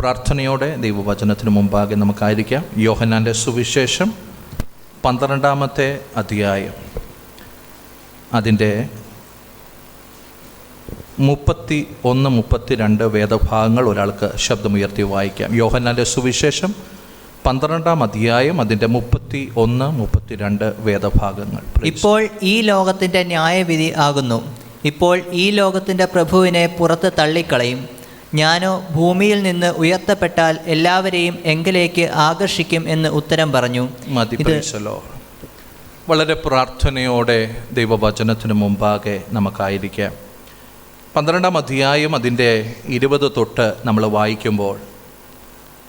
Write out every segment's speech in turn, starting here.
പ്രാർത്ഥനയോടെ ദൈവവചനത്തിന് മുമ്പാകെ നമുക്കായിരിക്കാം. യോഹന്നാൻ്റെ സുവിശേഷം 12-ാമത്തെ അധ്യായം അതിൻ്റെ 31-32 വേദഭാഗങ്ങൾ ഒരാൾക്ക് ശബ്ദമുയർത്തി വായിക്കാം. യോഹന്നാൻ്റെ സുവിശേഷം 12-ാം അധ്യായം അതിൻ്റെ 31-32 വേദഭാഗങ്ങൾ. ഇപ്പോൾ ഈ ലോകത്തിൻ്റെ ന്യായവിധി ആകുന്നു. ഇപ്പോൾ ഈ ലോകത്തിൻ്റെ പ്രഭുവിനെ പുറത്ത് തള്ളിക്കളയും. ഞാനോ ഭൂമിയിൽ നിന്ന് ഉയർത്തപ്പെട്ടാൽ എല്ലാവരെയും എങ്കിലേക്ക് ആകർഷിക്കും എന്ന് ഉത്തരം പറഞ്ഞു. വളരെ പ്രാർത്ഥനയോടെ ദൈവവചനത്തിന് മുമ്പാകെ നമുക്കായിരിക്കാം. 12-ാം അധ്യായം അതിൻ്റെ 20 തൊട്ട് നമ്മൾ വായിക്കുമ്പോൾ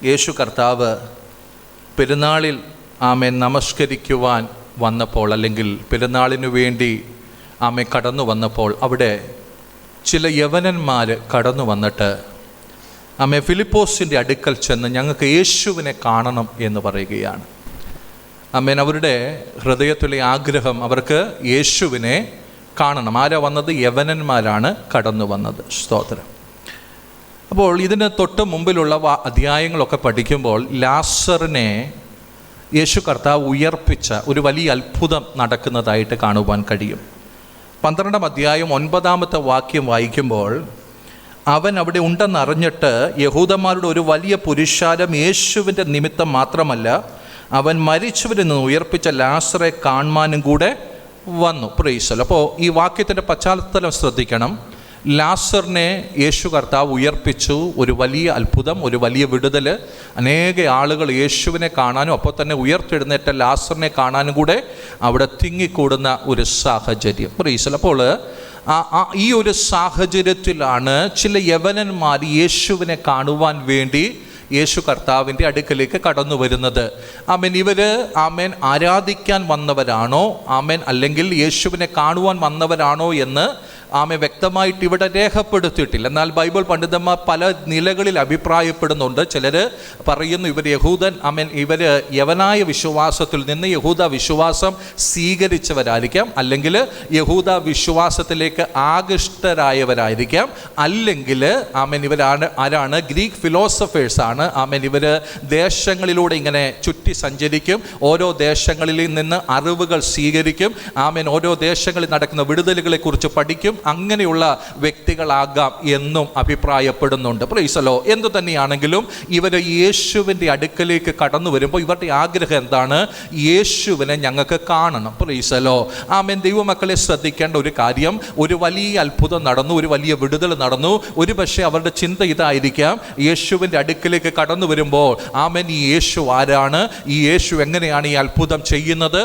യേശു കർത്താവ് പെരുന്നാളിൽ നമസ്കരിക്കുവാൻ വന്നപ്പോൾ, അല്ലെങ്കിൽ പെരുന്നാളിനു വേണ്ടി കടന്നു വന്നപ്പോൾ, അവിടെ ചില യവനന്മാർ കടന്നു വന്നിട്ട് ഫിലിപ്പോസിൻ്റെ അടുക്കൽ ചെന്ന് ഞങ്ങൾക്ക് യേശുവിനെ കാണണം എന്ന് പറയുകയാണ്. അവരുടെ ഹൃദയത്തിലെ ആഗ്രഹം, അവർക്ക് യേശുവിനെ കാണണം. ആരാ വന്നത്? യവനന്മാരാണ് കടന്നു വന്നത്. സ്തോത്രം. അപ്പോൾ ഇതിന് തൊട്ട് മുമ്പിലുള്ള അധ്യായങ്ങളൊക്കെ പഠിക്കുമ്പോൾ ലാസറിനെ യേശു കർത്താവ് ഉയർപ്പിച്ച ഒരു വലിയ അത്ഭുതം നടക്കുന്നതായിട്ട് കാണുവാൻ കഴിയും. 12-ാം അധ്യായം 9-ാമത്തെ വാക്യം വായിക്കുമ്പോൾ, അവൻ അവിടെ ഉണ്ടെന്നറിഞ്ഞിട്ട് യഹൂദന്മാരുടെ ഒരു വലിയ പുരുഷാരം യേശുവിൻ്റെ നിമിത്തം മാത്രമല്ല, അവൻ മരിച്ചവരിൽ നിന്ന് ഉയർപ്പിച്ച ലാസറെ കാണുവാനും കൂടെ വന്നു. പ്രൈസ്. അപ്പോൾ ഈ വാക്യത്തിൻ്റെ പശ്ചാത്തലം ശ്രദ്ധിക്കണം. ലാസറിനെ യേശു കർത്താവ് ഉയർപ്പിച്ചു. ഒരു വലിയ അത്ഭുതം, ഒരു വലിയ വിടുതൽ. അനേക ആളുകൾ യേശുവിനെ കാണാനും അപ്പോൾ തന്നെ ഉയർത്തെഴുന്നേറ്റ ലാസറിനെ കാണാനും കൂടെ അവിടെ തിങ്ങിക്കൂടുന്ന ഒരു സാഹചര്യം. പ്രൈസ്. അപ്പോൾ ഈ ഒരു സാഹചര്യത്തിലാണ് ചില യവനന്മാർ യേശുവിനെ കാണുവാൻ വേണ്ടി യേശു കർത്താവിൻ്റെ അടുക്കലേക്ക് കടന്നു വരുന്നത്. ഇവർ ആരാധിക്കാൻ വന്നവരാണോ അല്ലെങ്കിൽ യേശുവിനെ കാണുവാൻ വന്നവരാണോ എന്ന് വ്യക്തമായിട്ട് ഇവിടെ രേഖപ്പെടുത്തിയിട്ടില്ല. എന്നാൽ ബൈബിൾ പണ്ഡിതന്മാർ പല നിലകളിൽ അഭിപ്രായപ്പെടുന്നുണ്ട്. ചിലർ പറയുന്നു ഇവർ ഇവർ യവനായ വിശ്വാസത്തിൽ നിന്ന് യഹൂദ വിശ്വാസം സ്വീകരിച്ചവരായിരിക്കാം, അല്ലെങ്കിൽ യഹൂദ വിശ്വാസത്തിലേക്ക് ആകൃഷ്ടരായവരായിരിക്കാം, അല്ലെങ്കിൽ ആരാണ്? ഗ്രീക്ക് ഫിലോസഫേഴ്സാണ്. ഇവർ ദേശങ്ങളിലൂടെ ഇങ്ങനെ ചുറ്റി സഞ്ചരിക്കും, ഓരോ ദേശങ്ങളിൽ നിന്ന് അറിവുകൾ സ്വീകരിക്കും, ഓരോ ദേശങ്ങളിൽ നടക്കുന്ന വിടുതലുകളെ കുറിച്ച് പഠിക്കും. അങ്ങനെയുള്ള വ്യക്തികളാകാം എന്നും അഭിപ്രായപ്പെടുന്നുണ്ട്. പ്രൈസലോ. എന്തു തന്നെയാണെങ്കിലും ഇവർ യേശുവിൻ്റെ അടുക്കലേക്ക് കടന്നു വരുമ്പോൾ ഇവരുടെ ആഗ്രഹം എന്താണ്? യേശുവിനെ ഞങ്ങൾക്ക് കാണണം. പ്രൈസലോ. ദൈവമക്കളെ ശ്രദ്ധിക്കേണ്ട ഒരു കാര്യം, ഒരു വലിയ അത്ഭുതം നടന്നു, ഒരു വലിയ വിടുതൽ നടന്നു. ഒരു പക്ഷേ അവരുടെ ചിന്ത ഇതായിരിക്കാം, യേശുവിൻ്റെ അടുക്കലേക്ക് കടന്നു വരുമ്പോൾ ഈ യേശു ആരാണ്? ഈ യേശു എങ്ങനെയാണ് ഈ അത്ഭുതം ചെയ്യുന്നത്?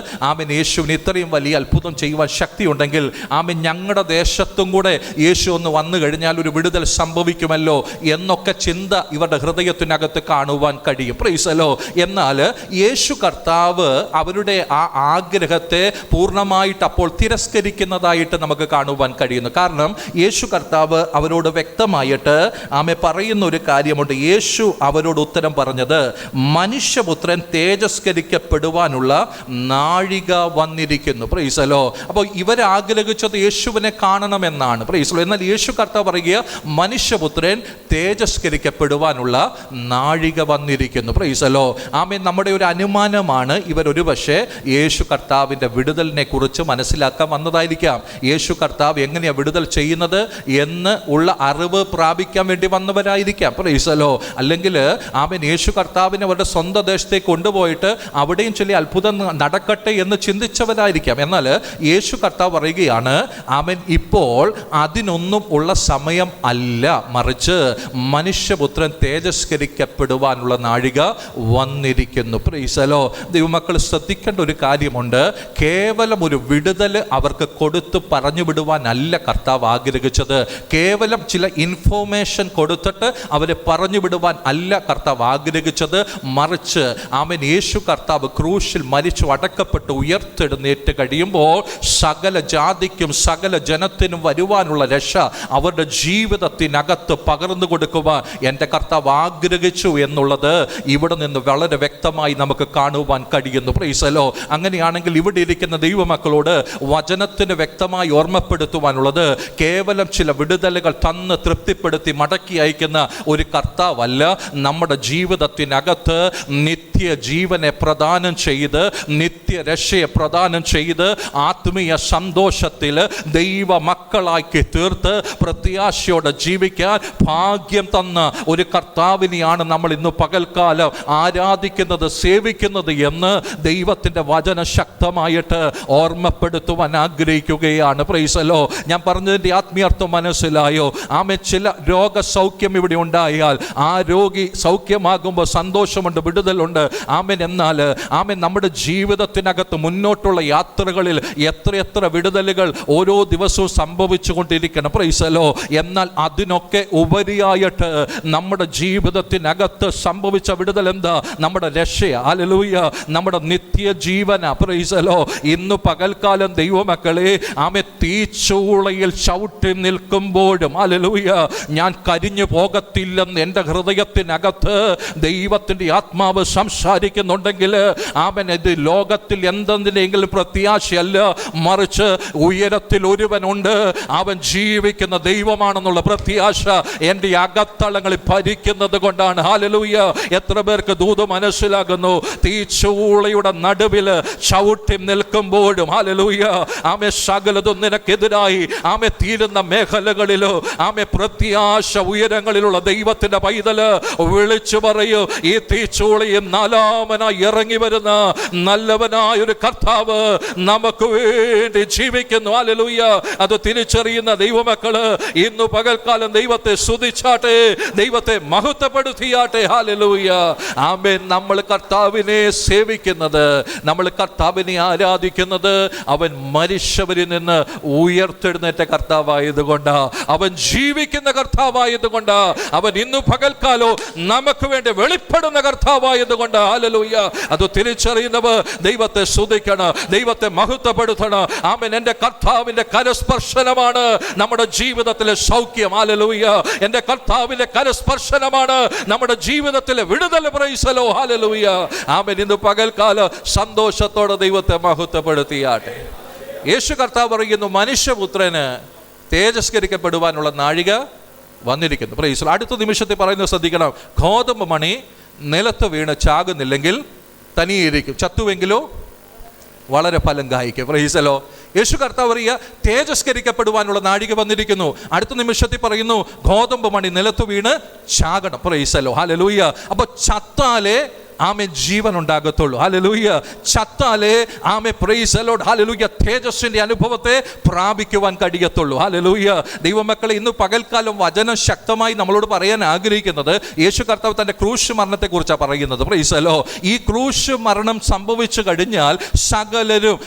യേശുവിന് ഇത്രയും വലിയ അത്ഭുതം ചെയ്യുവാൻ ശക്തിയുണ്ടെങ്കിൽ ഞങ്ങളുടെ ദേശത്തും കൂടെ യേശു ഒന്ന് വന്നു കഴിഞ്ഞാൽ ഒരു വിടുതൽ സംഭവിക്കുമല്ലോ എന്നൊക്കെ ചിന്ത ഇവരുടെ ഹൃദയത്തിനകത്ത് കാണുവാൻ കഴിയും. പ്രൈസലോ. എന്നാൽ യേശു കർത്താവ് അവരുടെ ആ ആഗ്രഹത്തെ പൂർണ്ണമായിട്ട് അപ്പോൾ തിരസ്കരിക്കുന്നതായിട്ട് നമുക്ക് കാണുവാൻ കഴിയുന്നു. കാരണം യേശു കർത്താവ് അവരോട് വ്യക്തമായിട്ട് പറയുന്ന ഒരു കാര്യമുണ്ട്. യേശു അവരോട് ഉത്തരം പറഞ്ഞത്, മനുഷ്യപുത്രൻ തേജസ്കരിക്കപ്പെടുവാനുള്ള നാഴിക വന്നിരിക്കുന്നു. പ്രൈസലോ. അപ്പോൾ ഇവരാഗ്രഹിച്ചത് യേശുവിനെ കാണണമെന്നാണ്. പ്രൈസ്. എന്നാൽ യേശു കർത്താവ് പറയുക, മനുഷ്യപുത്രൻ തേജസ്കരിക്കപ്പെടുവാനുള്ള നാഴിക വന്നിരിക്കുന്നു. പ്രൈസലോ. നമ്മുടെ ഒരു അനുമാനമാണ്, ഇവരൊരു പക്ഷേ യേശു കർത്താവിൻ്റെ വിടുതലിനെ കുറിച്ച് മനസ്സിലാക്കാൻ വന്നതായിരിക്കാം. യേശു കർത്താവ് എങ്ങനെയാണ് വിടുതൽ ചെയ്യുന്നത് എന്ന് ഉള്ള അറിവ് പ്രാപിക്കാൻ വേണ്ടി വന്നവരായിരിക്കാം. പ്രൈസലോ. അല്ലെങ്കിൽ യേശു കർത്താവിനെ അവരുടെ സ്വന്തം ദേശത്തേക്ക് കൊണ്ടുപോയിട്ട് അവിടെയും ചില അത്ഭുതം നടക്കട്ടെ എന്ന് ചിന്തിച്ചവരായിരിക്കാം. എന്നാൽ യേശു കർത്താവ് പറയുകയാണ്, ഇപ്പോൾ അതിനൊന്നും ഉള്ള സമയം അല്ല, മറിച്ച് മനുഷ്യപുത്രൻ തേജസ്കരിക്കപ്പെടുവാനുള്ള നാഴിക വന്നിരിക്കുന്നു. പ്രൈസലോ. ദൈവമക്കൾ ശ്രദ്ധിക്കേണ്ട ഒരു കാര്യമുണ്ട്. കേവലം ഒരു വിടുതൽ അവർക്ക് കൊടുത്ത് പറഞ്ഞു വിടുവാനല്ല കർത്താവ് ആഗ്രഹിച്ചത്. കേവലം ചില ഇൻഫോർമേഷൻ കൊടുത്തിട്ട് അവരെ പറഞ്ഞു വിടുവാൻ അല്ല കർത്താവ് ആഗ്രഹിച്ചത്. മറിച്ച് യേശു കർത്താവ് ക്രൂശിൽ മരിച്ചു അടക്കപ്പെട്ട് ഉയർത്തെഴുന്നേറ്റ് കഴിയുമ്പോൾ സകല ജാതിക്കും സകല ജനത്തിനും അനുദിനം വരുവാനുള്ള രക്ഷ അവരുടെ ജീവിതത്തിനകത്ത് പകർന്നു കൊടുക്കുവാൻ എൻ്റെ കർത്താവ് ആഗ്രഹിച്ചു എന്നുള്ളത് ഇവിടെ നിന്ന് വളരെ വ്യക്തമായി നമുക്ക് കാണുവാൻ കഴിയുന്നു. Price the Lord. അങ്ങനെയാണെങ്കിൽ ഇവിടെ ഇരിക്കുന്ന ദൈവമക്കളോട് വചനത്തിന് വ്യക്തമായി ഓർമ്മപ്പെടുത്തുവാനുള്ളത് കേവലം ചില വിടുതലുകൾ തന്ന് തൃപ്തിപ്പെടുത്തി മടക്കി അയക്കുന്ന ഒരു കർത്താവല്ല. നമ്മുടെ ജീവിതത്തിനകത്ത് നിത്യ ജീവനെ പ്രദാനം ചെയ്ത് നിത്യ രക്ഷയെ പ്രദാനം ചെയ്ത് ആത്മീയ സന്തോഷത്തിൽ ദൈവ മക്കളാക്കി തീർത്ത് പ്രത്യാശയോടെ ജീവിക്കാൻ ഭാഗ്യം തന്ന ഒരു കർത്താവിനെയാണ് നമ്മൾ ഇന്ന് പകൽക്കാലം ആരാധിക്കുന്നത്, സേവിക്കുന്നത് എന്ന് ദൈവത്തിൻ്റെ വചന ശക്തമായിട്ട് ഓർമ്മപ്പെടുത്തുവാൻ ആഗ്രഹിക്കുകയാണ്. Price the Lord. ഞാൻ പറഞ്ഞതിൻ്റെ ആത്മീയർത്ഥം മനസ്സിലായോ? ചില രോഗസൗഖ്യം ഇവിടെ ഉണ്ടായാൽ ആ രോഗി സൗഖ്യമാകുമ്പോൾ സന്തോഷമുണ്ട്, വിടുതലുണ്ട്. എന്നാൽ നമ്മുടെ ജീവിതത്തിനകത്ത് മുന്നോട്ടുള്ള യാത്രകളിൽ എത്രയെത്ര വിടുതലുകൾ ഓരോ ദിവസവും സംഭവിച്ചു കൊണ്ടിരിക്കണം. Price the Lord. എന്നാൽ അതിനൊക്കെ ഉപരിയായിട്ട് നമ്മുടെ ജീവിതത്തിനകത്ത് സംഭവിച്ച വിടുതൽ എന്താ? നമ്മുടെ രക്ഷയാ. ഹല്ലേലൂയ. നമ്മുടെ നിത്യ ജീവന. Price the Lord. ഇന്ന് പകൽക്കാലം ദൈവമക്കളെ തീച്ചൂളയിൽ ചവിട്ടി നിൽക്കുമ്പോഴും ഹല്ലേലൂയ ഞാൻ കരിഞ്ഞു പോകത്തില്ലെന്ന് എൻ്റെ ഹൃദയത്തിനകത്ത് ദൈവത്തിൻ്റെ ആത്മാവ് സംസാരിക്കുന്നുണ്ടെങ്കിൽ ഇത് ലോകത്തിൽ എന്തെങ്കിലും പ്രത്യാശയല്ല, മറിച്ച് ഉയരത്തിൽ ഒരുവനുണ്ട്, അവൻ ജീവിക്കുന്ന ദൈവമാണെന്നുള്ള പ്രത്യാശ എൻ്റെ അകത്തളങ്ങളിൽ ഭരിക്കുന്നത് കൊണ്ടാണ്. ഹല്ലേലൂയ. എത്ര പേർക്ക് ദൂത് മനസ്സിലാകുന്നു? തീച്ചൂളയുടെ നടുവിൽ ചവിട്ടി നിൽക്കുമ്പോഴും ഹല്ലേലൂയ സകലതും നിനക്കെതിരായി തീരുന്ന മേഖലകളിലോ പ്രത്യാശ ഉയരങ്ങളിലുള്ള ദൈവത്തിന്റെ പൈതല് വിളിച്ചു പറയൂ, ഈ തീച്ചൂളയും നാലാമനായി ഇറങ്ങി വരുന്ന നല്ലവനായ ഒരു കർത്താവ് നമുക്ക് വേണ്ടി ജീവിക്കുന്നു. ഹല്ലേലൂയ. അത് തിരിച്ചറിയുന്ന ദൈവമക്കള് ഇന്നു പകൽക്കാലം ദൈവത്തെ സ്തുതിച്ചാട്ടെ, ദൈവത്തെ മഹത്വപ്പെടുത്തിയാട്ടെ. ഹല്ലേലൂയ. നമ്മൾ കർത്താവിനെ സേവിക്കുന്നത്, നമ്മൾ കർത്താവിനെ ആരാധിക്കുന്നത് അവൻ മരിച്ചവരിൽ നിന്ന് ഉയർത്തെഴുന്നേറ്റ കർത്താവായതുകൊണ്ടാ, അവൻ ജീവിക്കുന്ന കർത്താവായതുകൊണ്ടാ, അവൻ ഇന്നു പകൽക്കാലോ നമുക്ക് വേണ്ടി വെളിപ്പെടുന്ന കർത്താവായതുകൊണ്ടാ. ഹല്ലേലൂയ. അത് തിരിച്ചറിയുന്നവർ ദൈവത്തെ സ്തുതിക്കണം, ദൈവത്തെ മഹത്വപ്പെടുത്തണം. എൻ്റെ കർത്താവിന്റെ കരസ്പർശനമാണ് നമ്മുടെ ജീവിതത്തിലെ സൗഖ്യം. ഹല്ലേലൂയ. എൻ്റെ കർത്താവിന്റെ കരസ്പർശനമാണ് നമ്മുടെ ജീവിതത്തിലെ വിടുതൽ. Price the lord. ഹല്ലേലൂയ. ഇന്ന് പകൽക്കാലം സന്തോഷത്തോടെ ദൈവത്തെ മഹത്വപ്പെടുത്തിയാട്ടെ. യേശു കർത്താവ് പറയുന്നു, മനുഷ്യപുത്രന് തേജസ്കരിക്കപ്പെടുവാനുള്ള നാഴിക വന്നിരിക്കുന്നു. Price the Lord. അടുത്ത നിമിഷത്തിൽ പറയുന്നത് ശ്രദ്ധിക്കണം. ഗോതമ്പ് മണി നിലത്ത് വീണ് ചാകുന്നില്ലെങ്കിൽ തനിയിരിക്കും, ചത്തുവെങ്കിലോ വളരെ ഫലം കായ്ക്കും. Price the Lord. യേശു കർത്താവ് പറയുക, തേജസ്കരിക്കപ്പെടുവാനുള്ള നാഴിക വന്നിരിക്കുന്നു. അടുത്ത നിമിഷത്തിൽ പറയുന്നു, ഗോതമ്പ് മണി നിലത്ത് വീണ് ചാകണം. Praise the lord. ഹല്ലേലൂയ. അപ്പോൾ ചത്താലേ ജീവൻ ഉണ്ടാകത്തുള്ളൂ. ഹല്ലേലൂയ. ചത്താലേ പ്രൈസ് ദി ലോർഡ്. ഹല്ലേലൂയ. തേജസ്സിന്റെ അനുഭവത്തെ പ്രാപിക്കുവാൻ കഴിയത്തുള്ളൂ. ഹല്ലേലൂയ. ദൈവമക്കളെ, ഇന്ന് പകൽക്കാലം വചനം ശക്തമായി നമ്മളോട് പറയാൻ ആഗ്രഹിക്കുന്നത് യേശു കർത്താവ് തന്റെ ക്രൂശ് മരണത്തെ കുറിച്ചാണ് പറയുന്നത്. Praise the lord. ഈ ക്രൂശ് മരണം സംഭവിച്ചു കഴിഞ്ഞാൽ സകലരും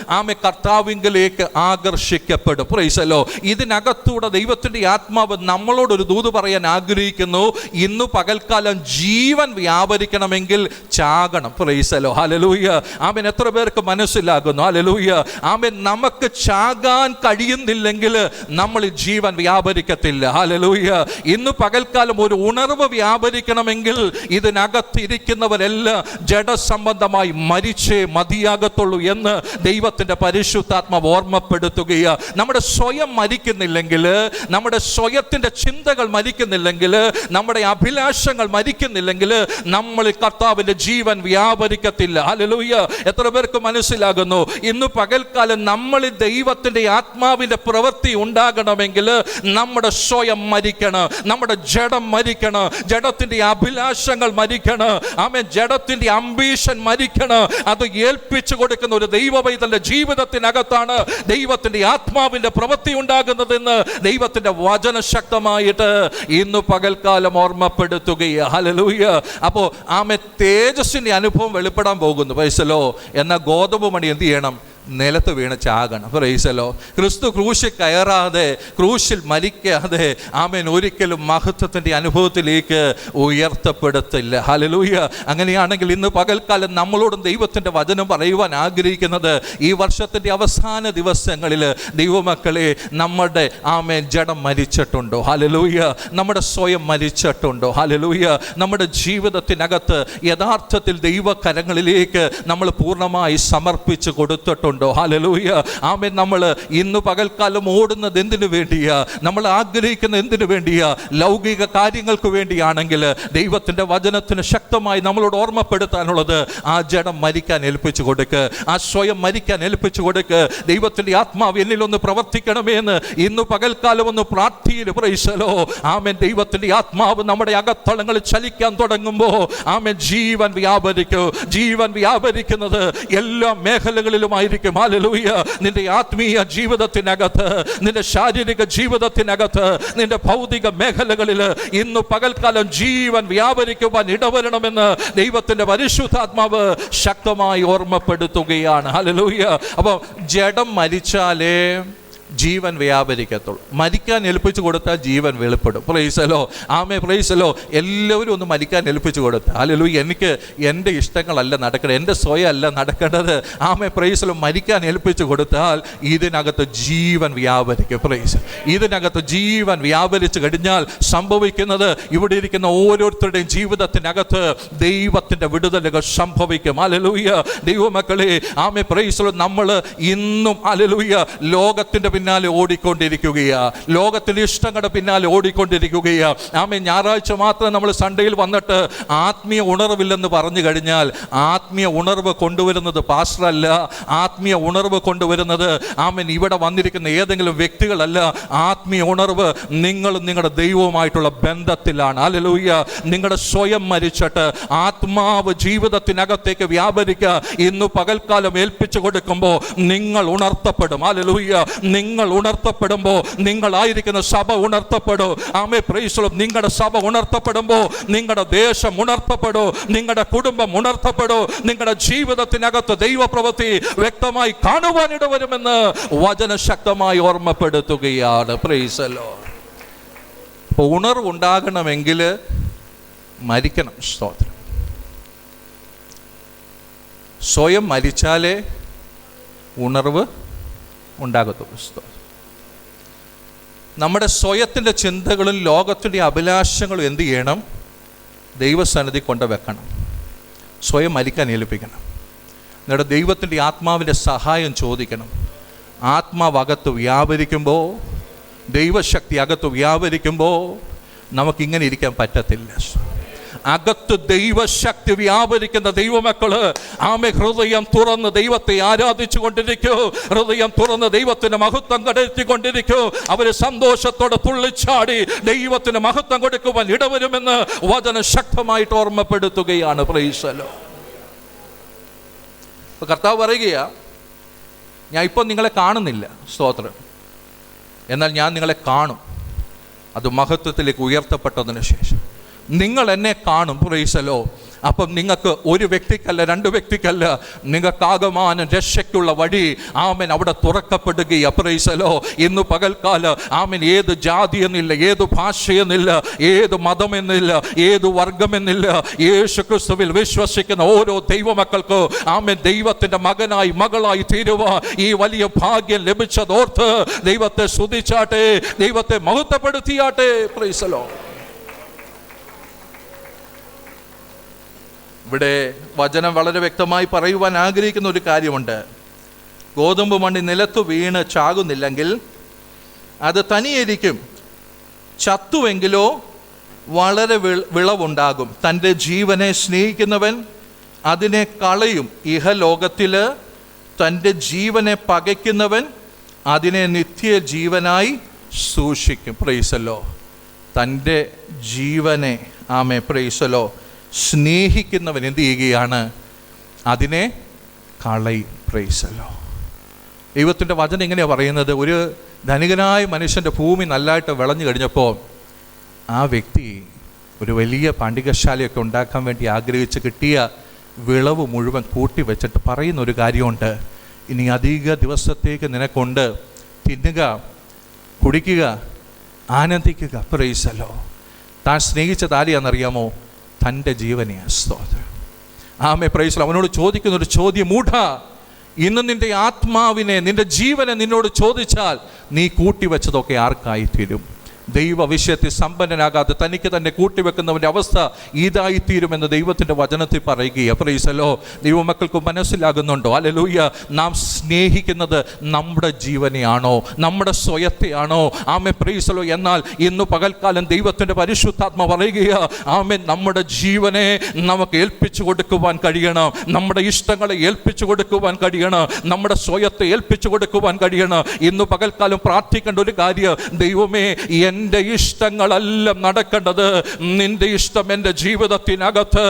കർത്താവിങ്കലേക്ക് ആകർഷിക്കപ്പെടും. Praise the lord. ഇതിനകത്തൂടെ ദൈവത്തിന്റെ ആത്മാവ് നമ്മളോടൊരു ദൂത് പറയാൻ ആഗ്രഹിക്കുന്നു. ഇന്ന് പകൽക്കാലം ജീവൻ വ്യാപരിക്കണമെങ്കിൽ ചാകണം. Praise the lord. ഹല്ലേലൂയ. എത്ര പേർക്ക് മനസ്സിലാകുന്നു? ഹല്ലേലൂയ. നമുക്ക് ചാകാൻ കഴിയുന്നില്ലെങ്കിൽ നമ്മൾ ജീവൻ വ്യാപരിക്കത്തില്ല. ഹല്ലേലൂയ. ഇന്ന് പകൽക്കാലം ഒരു ഉണർവ് വ്യാപരിക്കണമെങ്കിൽ ഇതിനകത്തിരിക്കുന്നവരെല്ലാം ജഡസംബന്ധമായി മരിച്ചേ മതിയാകത്തുള്ളൂ എന്ന് ദൈവത്തിന്റെ പരിശുദ്ധാത്മാവ് ഓർമ്മപ്പെടുത്തുകയാണ്. നമ്മുടെ സ്വയം മരിക്കുന്നില്ലെങ്കിൽ, നമ്മുടെ സ്വയത്തിന്റെ ചിന്തകൾ മരിക്കുന്നില്ലെങ്കിൽ, നമ്മുടെ അഭിലാഷങ്ങൾ മരിക്കുന്നില്ലെങ്കിൽ നമ്മൾ കർത്താവിന്റെ ജീവൻ വ്യാപരിക്കത്തില്ല. ഹല്ലേലൂയ. എത്ര പേർക്ക് മനസ്സിലാകുന്നു? ഇന്ന് പകൽക്കാലം നമ്മൾ ദൈവത്തിന്റെ ആത്മാവിന്റെ പ്രവൃത്തി ഉണ്ടാകണമെങ്കിൽ നമ്മുടെ സ്വയം മരിക്കണം, നമ്മുടെ ജഡം മരിക്കണം, ജഡത്തിന്റെ അഭിലാഷങ്ങൾ മരിക്കണം, ജഡത്തിന്റെ അംബീഷൻ മരിക്കണം. അത് ഏൽപ്പിച്ചു കൊടുക്കുന്ന ഒരു ദൈവ പൈതലിന്റെ ജീവിതത്തിനകത്താണ് ദൈവത്തിന്റെ ആത്മാവിന്റെ പ്രവൃത്തി ഉണ്ടാകുന്നതെന്ന് ദൈവത്തിന്റെ വചന ശക്തമായിട്ട് ഇന്ന് പകൽക്കാലം ഓർമ്മപ്പെടുത്തുകയാണ്. ഹല്ലേലൂയ. അപ്പോൾ തേജസ്സിന്റെ അനുഭവം വെളിപ്പെടാൻ പോകുന്നു. Price the Lord. എന്നാൽ ഗോതമ്പ് മണി എന്ത് ചെയ്യണം? നിലത്ത് വീണ് ചാകണം. പ്രൈസലോ. ക്രിസ്തു ക്രൂശിൽ കയറാതെ, ക്രൂശിൽ മരിക്കാതെ ആമേൻ ഒരിക്കലും മഹത്വത്തിൻ്റെ അനുഭവത്തിലേക്ക് ഉയർത്തപ്പെടത്തില്ല. ഹല്ലേലൂയ. അങ്ങനെയാണെങ്കിൽ ഇന്ന് പകൽക്കാലം നമ്മളോടും ദൈവത്തിൻ്റെ വചനം പറയുവാൻ ആഗ്രഹിക്കുന്നത്, ഈ വർഷത്തിൻ്റെ അവസാന ദിവസങ്ങളിൽ ദൈവമക്കളെ, നമ്മുടെ ആമേൻ ജഡം മരിച്ചിട്ടുണ്ടോ? ഹല്ലേലൂയ. നമ്മുടെ സ്വയം മരിച്ചിട്ടുണ്ടോ? ഹല്ലേലൂയ. നമ്മുടെ ജീവിതത്തിനകത്ത് യഥാർത്ഥത്തിൽ ദൈവകരങ്ങളിലേക്ക് നമ്മൾ പൂർണ്ണമായി സമർപ്പിച്ച് കൊടുത്തിട്ടുണ്ടോ? ഹല്ലേലൂയ. ആമേൻ. നമ്മൾ ഇന്ന് പകൽക്കാലം ഓടുന്നത് എന്തിനു വേണ്ടിയാ? നമ്മൾ ആഗ്രഹിക്കുന്ന എന്തിനു വേണ്ടിയാ? ലൗകിക കാര്യങ്ങൾക്ക് വേണ്ടിയാണെങ്കിൽ ദൈവത്തിൻ്റെ വചനത്തിന് ശക്തമായി നമ്മളോട് ഓർമ്മപ്പെടുത്താനുള്ളത്, ആ ജഡം മരിക്കാൻ ഏൽപ്പിച്ചു കൊടുക്ക്, ആ സ്വയം മരിക്കാൻ ഏൽപ്പിച്ചു കൊടുക്ക്. ദൈവത്തിൻ്റെ ആത്മാവ് എന്നിലൊന്ന് പ്രവർത്തിക്കണമേ എന്ന് ഇന്ന് പകൽക്കാലം ഒന്ന് പ്രാർത്ഥിയിൽ പ്രൈസലോ. ആമേൻ. ദൈവത്തിൻ്റെ ആത്മാവ് നമ്മുടെ അകത്തളങ്ങളിൽ ചലിക്കാൻ തുടങ്ങുമ്പോൾ ആമേൻ ജീവൻ വ്യാപരിക്കും. ജീവൻ വ്യാപരിക്കുന്നത് എല്ലാ മേഖലകളിലുമായിരിക്കും. ഹല്ലേലൂയ. നിന്റെ ആത്മീയ ജീവിതത്തിനകത്ത്, നിന്റെ ശാരീരിക ജീവിതത്തിനകത്ത്, നിന്റെ ഭൗതിക മേഖലകളിൽ ഇന്ന് പകൽക്കാലം ജീവൻ വ്യാപരിക്കുവാൻ ഇടവരണമെന്ന് ദൈവത്തിന്റെ പരിശുദ്ധാത്മാവ് ശക്തമായി ഓർമ്മപ്പെടുത്തുകയാണ്. ഹല്ലേലൂയ. അപ്പോൾ ജഡം മരിച്ചാലേ ജീവൻ വ്യാപരിക്കത്തുള്ളൂ. മരിക്കാൻ ഏൽപ്പിച്ചു കൊടുത്താൽ ജീവൻ വെളിപ്പെടും. പ്രൈസലോ. ആമേ. പ്രൈസലോ. എല്ലാവരും ഒന്ന് മരിക്കാൻ ഏൽപ്പിച്ചു കൊടുത്താൽ, ഹല്ലേലൂയ, എനിക്ക് എൻ്റെ ഇഷ്ടങ്ങളല്ല നടക്കേണ്ടത്, എൻ്റെ സ്വയം അല്ല നടക്കേണ്ടത്. ആമേ. പ്രൈസലോ. മരിക്കാൻ ഏൽപ്പിച്ചു കൊടുത്താൽ ഇതിനകത്ത് ജീവൻ വ്യാപരിക്കും. പ്രൈസ്. ഇതിനകത്ത് ജീവൻ വ്യാപരിച്ചു കഴിഞ്ഞാൽ സംഭവിക്കുന്നത്, ഇവിടെ ഇരിക്കുന്ന ഓരോരുത്തരുടെയും ജീവിതത്തിനകത്ത് ദൈവത്തിൻ്റെ വിടുതലുകൾ സംഭവിക്കും. ഹല്ലേലൂയ. ദൈവമക്കളെ, ആമേ. പ്രൈസലോ. നമ്മൾ ഇന്നും ഹല്ലേലൂയ ലോകത്തിൻ്റെ പിന്നാലെ ഓടിക്കൊണ്ടിരിക്കുകയാ, ലോകത്തിൻ്റെ ഇഷ്ടങ്ങളുടെ പിന്നാലെ ഓടിക്കൊണ്ടിരിക്കുകയാ. ആമേ. ഞായറാഴ്ച മാത്രം നമ്മൾ സൺഡേയിൽ വന്നിട്ട് ആത്മീയ ഉണർവില്ലെന്ന് പറഞ്ഞു കഴിഞ്ഞാൽ, ആത്മീയ ഉണർവ് കൊണ്ടുവരുന്നത് പാസ്റ്ററല്ല, ആത്മീയ ഉണർവ് കൊണ്ടുവരുന്നത് ആമേൻ ഇവിടെ വന്നിരിക്കുന്ന ഏതെങ്കിലും വ്യക്തികളല്ല. ആത്മീയ ഉണർവ് നിങ്ങളും നിങ്ങളുടെ ദൈവവുമായിട്ടുള്ള ബന്ധത്തിലാണ്. ഹല്ലേലൂയ. നിങ്ങളുടെ സ്വയം മരിച്ചിട്ട് ആത്മാവ് ജീവിതത്തിനകത്തേക്ക് വ്യാപരിക്കുക. ഇന്ന് പകൽക്കാലം ഏൽപ്പിച്ചു കൊടുക്കുമ്പോൾ നിങ്ങൾ ഉണർത്തപ്പെടും. ഹല്ലേലൂയ. നിങ്ങൾ ഉണർത്തപ്പെടുമ്പോൾ നിങ്ങളായിരിക്കുന്ന സഭ ഉണർത്തപ്പെടും. ആമേ. Price the Lord. നിങ്ങളുടെ സഭ ഉണർത്തപ്പെടുമ്പോൾ നിങ്ങളുടെ ദേശം ഉണർത്തപ്പെടും, നിങ്ങളുടെ കുടുംബം ഉണർത്തപ്പെടും, നിങ്ങളുടെ ജീവിതത്തിനകത്ത് ദൈവപ്രവൃത്തി വ്യക്തമായി കാണുവാനിട വരുമെന്ന് വചനം ശക്തമായി ഓർമ്മപ്പെടുത്തുകയാണ്. Price the Lord. അപ്പോൾ ഉണർവുണ്ടാകണമെങ്കിൽ മരിക്കണം. സ്തോത്രം. സ്വയം മരിച്ചാലേ ഉണർവ് ഉണ്ടാകത്തുള്ളൂ. നമ്മുടെ സ്വയത്തിൻ്റെ ചിന്തകളും ലോകത്തിൻ്റെ അഭിലാഷങ്ങളും എന്ത് ചെയ്യണം? ദൈവസന്നിധി കൊണ്ടുവെക്കണം. സ്വയം മരിക്കാൻ ഏൽപ്പിക്കണം. എന്നിട്ട് ദൈവത്തിൻ്റെ ആത്മാവിൻ്റെ സഹായം ചോദിക്കണം. ആത്മാവ് അകത്ത് വ്യാപരിക്കുമ്പോൾ, ദൈവശക്തി അകത്ത് വ്യാപരിക്കുമ്പോൾ നമുക്കിങ്ങനെ ഇരിക്കാൻ പറ്റത്തില്ല. അകത്ത് ദൈവശക്തി വ്യാപരിക്കുന്ന ദൈവമക്കള് ആമേ ഹൃദയം തുറന്ന് ദൈവത്തെ ആരാധിച്ചു കൊണ്ടിരിക്കൂ, ഹൃദയം തുറന്ന് ദൈവത്തിന് മഹത്വം കടത്തിക്കൊണ്ടിരിക്കൂ. അവര് സന്തോഷത്തോടെ തുള്ളിച്ചാടി ദൈവത്തിന് മഹത്വം കൊടുക്കുവാൻ ഇടവരുമെന്ന് വചനം ശക്തമായിട്ട് ഓർമ്മപ്പെടുത്തുകയാണ്. Price the Lord. കർത്താവ് പറയുകയാ, ഞാൻ ഇപ്പം നിങ്ങളെ കാണുന്നില്ല, സ്തോത്രം, എന്നാൽ ഞാൻ നിങ്ങളെ കാണും. അത് മഹത്വത്തിലേക്ക് ഉയർത്തപ്പെട്ടതിന് ശേഷം നിങ്ങൾ എന്നെ കാണും. Price the Lord. അപ്പം നിങ്ങൾക്ക് ഒരു വ്യക്തിക്കല്ല, രണ്ട് വ്യക്തിക്കല്ല, നിങ്ങൾക്കാകമാനം രക്ഷയ്ക്കുള്ള വഴി ആമേൻ അവിടെ തുറക്കപ്പെടുകയാ. Price the Lord. ഇന്ന് പകൽക്കാലം ആമേൻ ഏത് ജാതിയെന്നില്ല, ഏത് ഭാഷയെന്നില്ല, ഏത് മതമെന്നില്ല, ഏത് വർഗമെന്നില്ല, യേശുക്രിസ്തുവിൽ വിശ്വസിക്കുന്ന ഓരോ ദൈവമക്കൾക്ക് ആമേൻ ദൈവത്തിൻ്റെ മകനായി മകളായി തീരുവാൻ ഈ വലിയ ഭാഗ്യം ലഭിച്ചതോർത്ത് ദൈവത്തെ സ്തുതിച്ചാട്ടെ, ദൈവത്തെ മഹത്വപ്പെടുത്തിയാട്ടെ. Price the Lord. ഇവിടെ വചനം വളരെ വ്യക്തമായി പറയുവാൻ ആഗ്രഹിക്കുന്ന ഒരു കാര്യമുണ്ട്. ഗോതമ്പ് മണി നിലത്ത് വീണ് ചാകുന്നില്ലെങ്കിൽ അത് തനിയിരിക്കും, ചത്തുവെങ്കിലോ വളരെ വിളവുണ്ടാകും. തൻ്റെ ജീവനെ സ്നേഹിക്കുന്നവൻ അതിനെ കളയും. ഇഹലോകത്തിൽ തൻ്റെ ജീവനെ പകയ്ക്കുന്നവൻ അതിനെ നിത്യജീവനായി സൂക്ഷിക്കും. Price the Lord. തൻ്റെ ജീവനെ ആമേ പ്രൈസ് ദി ലോർഡ് സ്നേഹിക്കുന്നവൻ എന്ത് ചെയ്യുകയാണ്? അതിനെ കളയും. Price the Lord. ദൈവത്തിൻ്റെ വചനം എങ്ങനെയാണ് പറയുന്നത്? ഒരു ധനികനായ മനുഷ്യൻ്റെ ഭൂമി നല്ലതായിട്ട് വിളഞ്ഞു കഴിഞ്ഞപ്പോൾ ആ വ്യക്തി ഒരു വലിയ പാണ്ഡികശാലയൊക്കെ ഉണ്ടാക്കാൻ വേണ്ടി ആഗ്രഹിച്ച് കിട്ടിയ വിളവ് മുഴുവൻ കൂട്ടി വെച്ചിട്ട് പറയുന്നൊരു കാര്യമുണ്ട്, ഇനി അധിക ദിവസത്തേക്ക് നിനക്കൊണ്ട്. തിന്നുക, കുടിക്കുക, ആനന്ദിക്കുക. പ്രൈസല്ലോ. താൻ സ്നേഹിച്ചത് ആരെയാണെന്നറിയാമോ? തൻ്റെ ജീവനെ. സ്തോത്രം. ആമേ. പ്രൈസല്ലോ. അവനോട് ചോദിക്കുന്നൊരു ചോദ്യം, മൂഢ, ഇന്ന് നിൻ്റെ ആത്മാവിനെ, നിൻ്റെ ജീവനെ നിന്നോട് ചോദിച്ചാൽ നീ കൂട്ടിവെച്ചതൊക്കെ ആർക്കായി തീരും? ദൈവ വിഷയത്തിൽ സമ്പന്നനാകാതെ തനിക്ക് തന്നെ കൂട്ടിവെക്കുന്നവൻ്റെ അവസ്ഥ ഇതായിത്തീരുമെന്ന് ദൈവത്തിൻ്റെ വചനത്തിൽ പറയുകയാണ്. പ്രൈസല്ലോ. ദൈവമക്കൾക്ക് മനസ്സിലാകുന്നുണ്ടോ? ഹല്ലേലൂയ. നാം സ്നേഹിക്കുന്നത് നമ്മുടെ ജീവനെയാണോ, നമ്മുടെ സ്വയത്തെയാണോ? ആമേൻ. പ്രൈസല്ലോ. എന്നാൽ ഇന്ന് പകൽക്കാലം ദൈവത്തിൻ്റെ പരിശുദ്ധാത്മ പറയുകയാ, ആമേൻ, നമ്മുടെ ജീവനെ നമുക്ക് ഏൽപ്പിച്ചു കൊടുക്കുവാൻ കഴിയണം. നമ്മുടെ ഇഷ്ടങ്ങളെ ഏൽപ്പിച്ചു കൊടുക്കുവാൻ കഴിയണം. നമ്മുടെ സ്വയത്തെ ഏൽപ്പിച്ചു കൊടുക്കുവാൻ കഴിയണം. ഇന്ന് പകൽക്കാലം പ്രാർത്ഥിക്കേണ്ട ഒരു കാര്യം, ദൈവമേ, എൻ്റെ ഇഷ്ടങ്ങളെല്ലാം നടക്കേണ്ടത് നിന്റെ ഇഷ്ടം എൻ്റെ ജീവിതത്തിനകത്ത്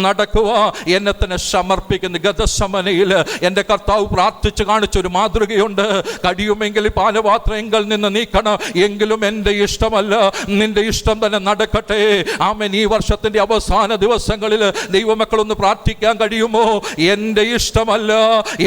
നടക്കുക. എന്നെ തന്നെ സമർപ്പിക്കുന്ന ഗതസമനയിൽ എൻ്റെ കർത്താവ് പ്രാർത്ഥിച്ച് കാണിച്ചൊരു മാതൃകയുണ്ട്. കഴിയുമെങ്കിൽ പാനപാത്രങ്ങൾ നിന്ന് നീക്കണം, എങ്കിലും എൻ്റെ ഇഷ്ടമല്ല നിന്റെ ഇഷ്ടം തന്നെ നടക്കട്ടെ. ആമേൻ. ഈ വർഷത്തിൻ്റെ അവസാന ദിവസങ്ങളിൽ ദൈവമക്കളൊന്ന് പ്രാർത്ഥിക്കാൻ കഴിയുമോ? എൻ്റെ ഇഷ്ടമല്ല,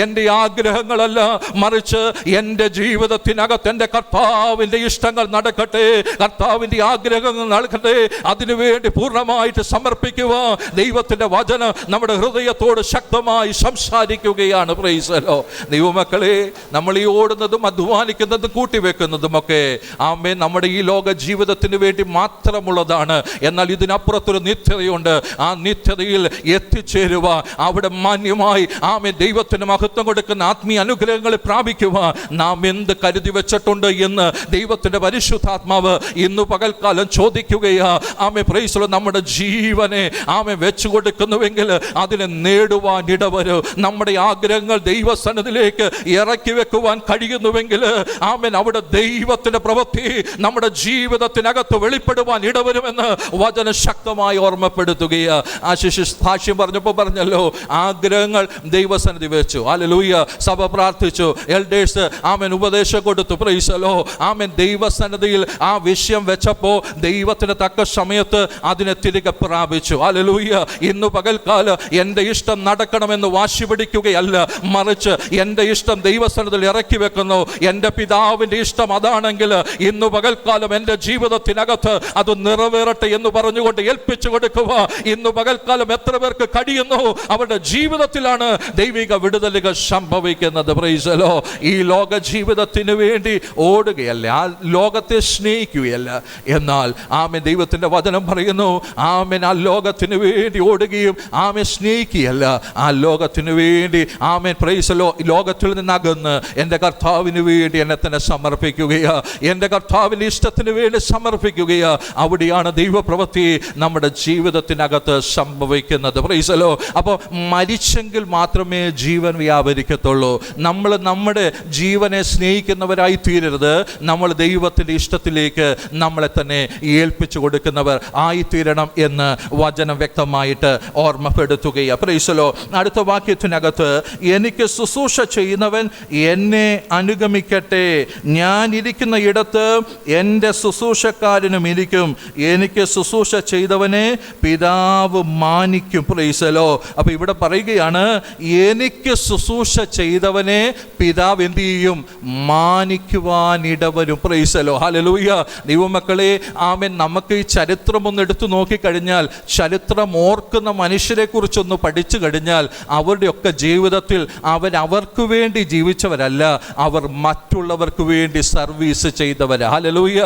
എൻ്റെ ആഗ്രഹങ്ങളല്ല, മറിച്ച് എൻ്റെ ജീവിതത്തിനകത്ത് എൻ്റെ കർത്താവിൻ്റെ ഇഷ്ടങ്ങൾ നടക്കട്ടെ, കർത്താവിൻ്റെ ആഗ്രഹങ്ങൾ നടക്കട്ടെ. അതിനുവേണ്ടി പൂർണ്ണമായിട്ട് സമർപ്പിക്കുക. ദൈവത്തിൻ്റെ വചനം നമ്മുടെ ഹൃദയത്തോട് ശക്തമായി സംസാരിക്കുകയാണ്. പ്രൈസലോ. ദൈവമക്കളെ, നമ്മൾ ഈ ഓടുന്നതും അധ്വാനിക്കുന്നതും കൂട്ടിവെക്കുന്നതുമൊക്കെ ആമേൻ നമ്മുടെ ഈ ലോക ജീവിതത്തിന് വേണ്ടി മാത്രമുള്ളതാണ്. എന്നാൽ ഇതിനപ്പുറത്തൊരു നിത്യതയുണ്ട്. ആ നിത്യതയിൽ എത്തിച്ചേരുക, അവിടെ മാന്യമായി ആമേൻ ദൈവത്തിന് മഹത്വം കൊടുക്കുന്ന ആത്മീയ അനുഗ്രഹങ്ങളെ പ്രാപിക്കുക. നാം എന്ത് കരുതി വെച്ചിട്ടുണ്ട് എന്ന് ദൈവത്തിൻ്റെ പരിശുദ്ധാത്മാവ് ഇന്ന് പകൽക്കാലം ചോദിക്കുകയാ. ആമേ. പ്രൈസ്. നമ്മുടെ ജീവനെ ആമേ വെച്ചു കൊടുക്കുന്നുവെങ്കിൽ അതിനെ നേടുവാൻ ഇടവരും. നമ്മുടെ ആഗ്രഹങ്ങൾ ദൈവസന്നിധിയിലേക്ക് ഇറക്കി വെക്കുവാൻ കഴിയുന്നുവെങ്കിൽ ആമേൻ അവിടെ ദൈവത്തിന്റെ പ്രവൃത്തി നമ്മുടെ ജീവിതത്തിനകത്ത് വെളിപ്പെടുവാൻ ഇടവരുമെന്ന് വചനം ശക്തമായി ഓർമ്മപ്പെടുത്തുകയാ. ആശിഷ് ഭാഷ്യം പറഞ്ഞല്ലോ, ആഗ്രഹങ്ങൾ ദൈവസന്നിധി വെച്ചു. ഹല്ലേലൂയ. സഭ പ്രാർത്ഥിച്ചു, എൽഡേഴ്സ് ആമേൻ ഉപദേശം കൊടുത്തു. പ്രൈസലോ. ആമേൻ. ദൈവസന്നിധിയിൽ ആ വിഷയം വെച്ചപ്പോൾ ദൈവത്തിന് തക്ക സമയത്ത് അതിനെ തിരികെ പ്രാപിച്ചു. ഹല്ലേലൂയ. ഇന്ന് പകൽക്കാലം എൻ്റെ ഇഷ്ടം നടക്കണമെന്ന് വാശി പിടിക്കുകയല്ല, മറിച്ച് എൻ്റെ ഇഷ്ടം ദൈവസന്നിധിയിൽ ഇറക്കി വെക്കുന്നു. എൻ്റെ പിതാവിൻ്റെ ഇഷ്ടം അതാണെങ്കിൽ ഇന്ന് പകൽക്കാലം എൻ്റെ ജീവിതത്തിനകത്ത് അത് നിറവേറട്ടെ എന്ന് പറഞ്ഞുകൊണ്ട് ഏൽപ്പിച്ചു കൊടുക്കുക. ഇന്ന് പകൽക്കാലം എത്ര പേർക്ക് കഴിയുന്നു? അവരുടെ ജീവിതത്തിലാണ് ദൈവിക വിടുതലുകൾ സംഭവിക്കുന്നത്. പ്രൈസലോ. ഈ ലോക ജീവിതത്തിന് വേണ്ടി ഓടുകയല്ല, ആ ലോകത്തെ സ്നേഹിക്കുകയല്ല. എന്നാൽ ആമേൻ ദൈവത്തിൻ്റെ വചനം പറയുന്നു, ആമേൻ ആ ലോകത്തിന് വേണ്ടി ഓടുകയും ആമേൻ സ്നേഹിക്കുകയല്ല, ആ ലോകത്തിന് വേണ്ടി ആമേൻ പ്രൈസലോ ലോകത്തിൽ നിന്നകന്ന് എൻ്റെ കർത്താവിന് വേണ്ടി എന്നെ തന്നെ സമർപ്പിക്കുകയാ, എൻ്റെ കർത്താവിൻ്റെ ഇഷ്ടത്തിന് വേണ്ടി സമർപ്പിക്കുകയാ. അവിടെയാണ് ദൈവപ്രവൃത്തി നമ്മുടെ ജീവിതത്തിനകത്ത് സംഭവിക്കുന്നത്. പ്രൈസലോ. അപ്പോൾ മരിച്ചെങ്കിൽ മാത്രമേ ജീവൻ വ്യാപരിക്കത്തുള്ളൂ. നമ്മൾ നമ്മുടെ ജീവനെ സ്നേഹിക്കുന്നവരായി തീരരുത്. നമ്മൾ ദൈവത്തിൻ്റെ ഇഷ്ടത്തിലേക്ക് നമ്മളെ തന്നെ ഏൽപ്പിച്ചു കൊടുക്കുന്നവർ ആയിത്തീരണം എന്ന് വചനം വ്യക്തമായിട്ട് ഓർമ്മപ്പെടുത്തുകയാണ്. പ്രൈസലോ. അടുത്ത വാക്യത്തിനകത്ത്, എനിക്ക് ശുശ്രൂഷ ചെയ്യുന്നവൻ എന്നെ അനുഗമിക്കട്ടെ, ഞാൻ ഇരിക്കുന്ന ഇടത്ത് എൻ്റെ ശുശ്രൂഷക്കാരനും ഇരിക്കും, എനിക്ക് ശുശ്രൂഷ ചെയ്തവനെ പിതാവ് മാനിക്കും. പ്രൈസലോ. അപ്പൊ ഇവിടെ പറയുകയാണ്, എനിക്ക് ശുശ്രൂഷ ചെയ്തവനെ പിതാവ് എന്ത് ചെയ്യും? മാനിക്കുവാൻ ഇടവരും. പ്രൈസലോ. ഹല്ലേലൂയ. ദൈവമക്കളെ, ആമേൻ, നമുക്ക് ഈ ചരിത്രം ഒന്ന് എടുത്തു നോക്കിക്കഴിഞ്ഞാൽ, ചരിത്രം ഓർക്കുന്ന മനുഷ്യരെ കുറിച്ചൊന്ന് പഠിച്ചു കഴിഞ്ഞാൽ അവരുടെയൊക്കെ ജീവിതത്തിൽ അവർക്ക് വേണ്ടി ജീവിച്ചവരല്ല, അവർ മറ്റുള്ളവർക്ക് വേണ്ടി സർവീസ് ചെയ്തവരാ. ഹല്ലേലൂയ.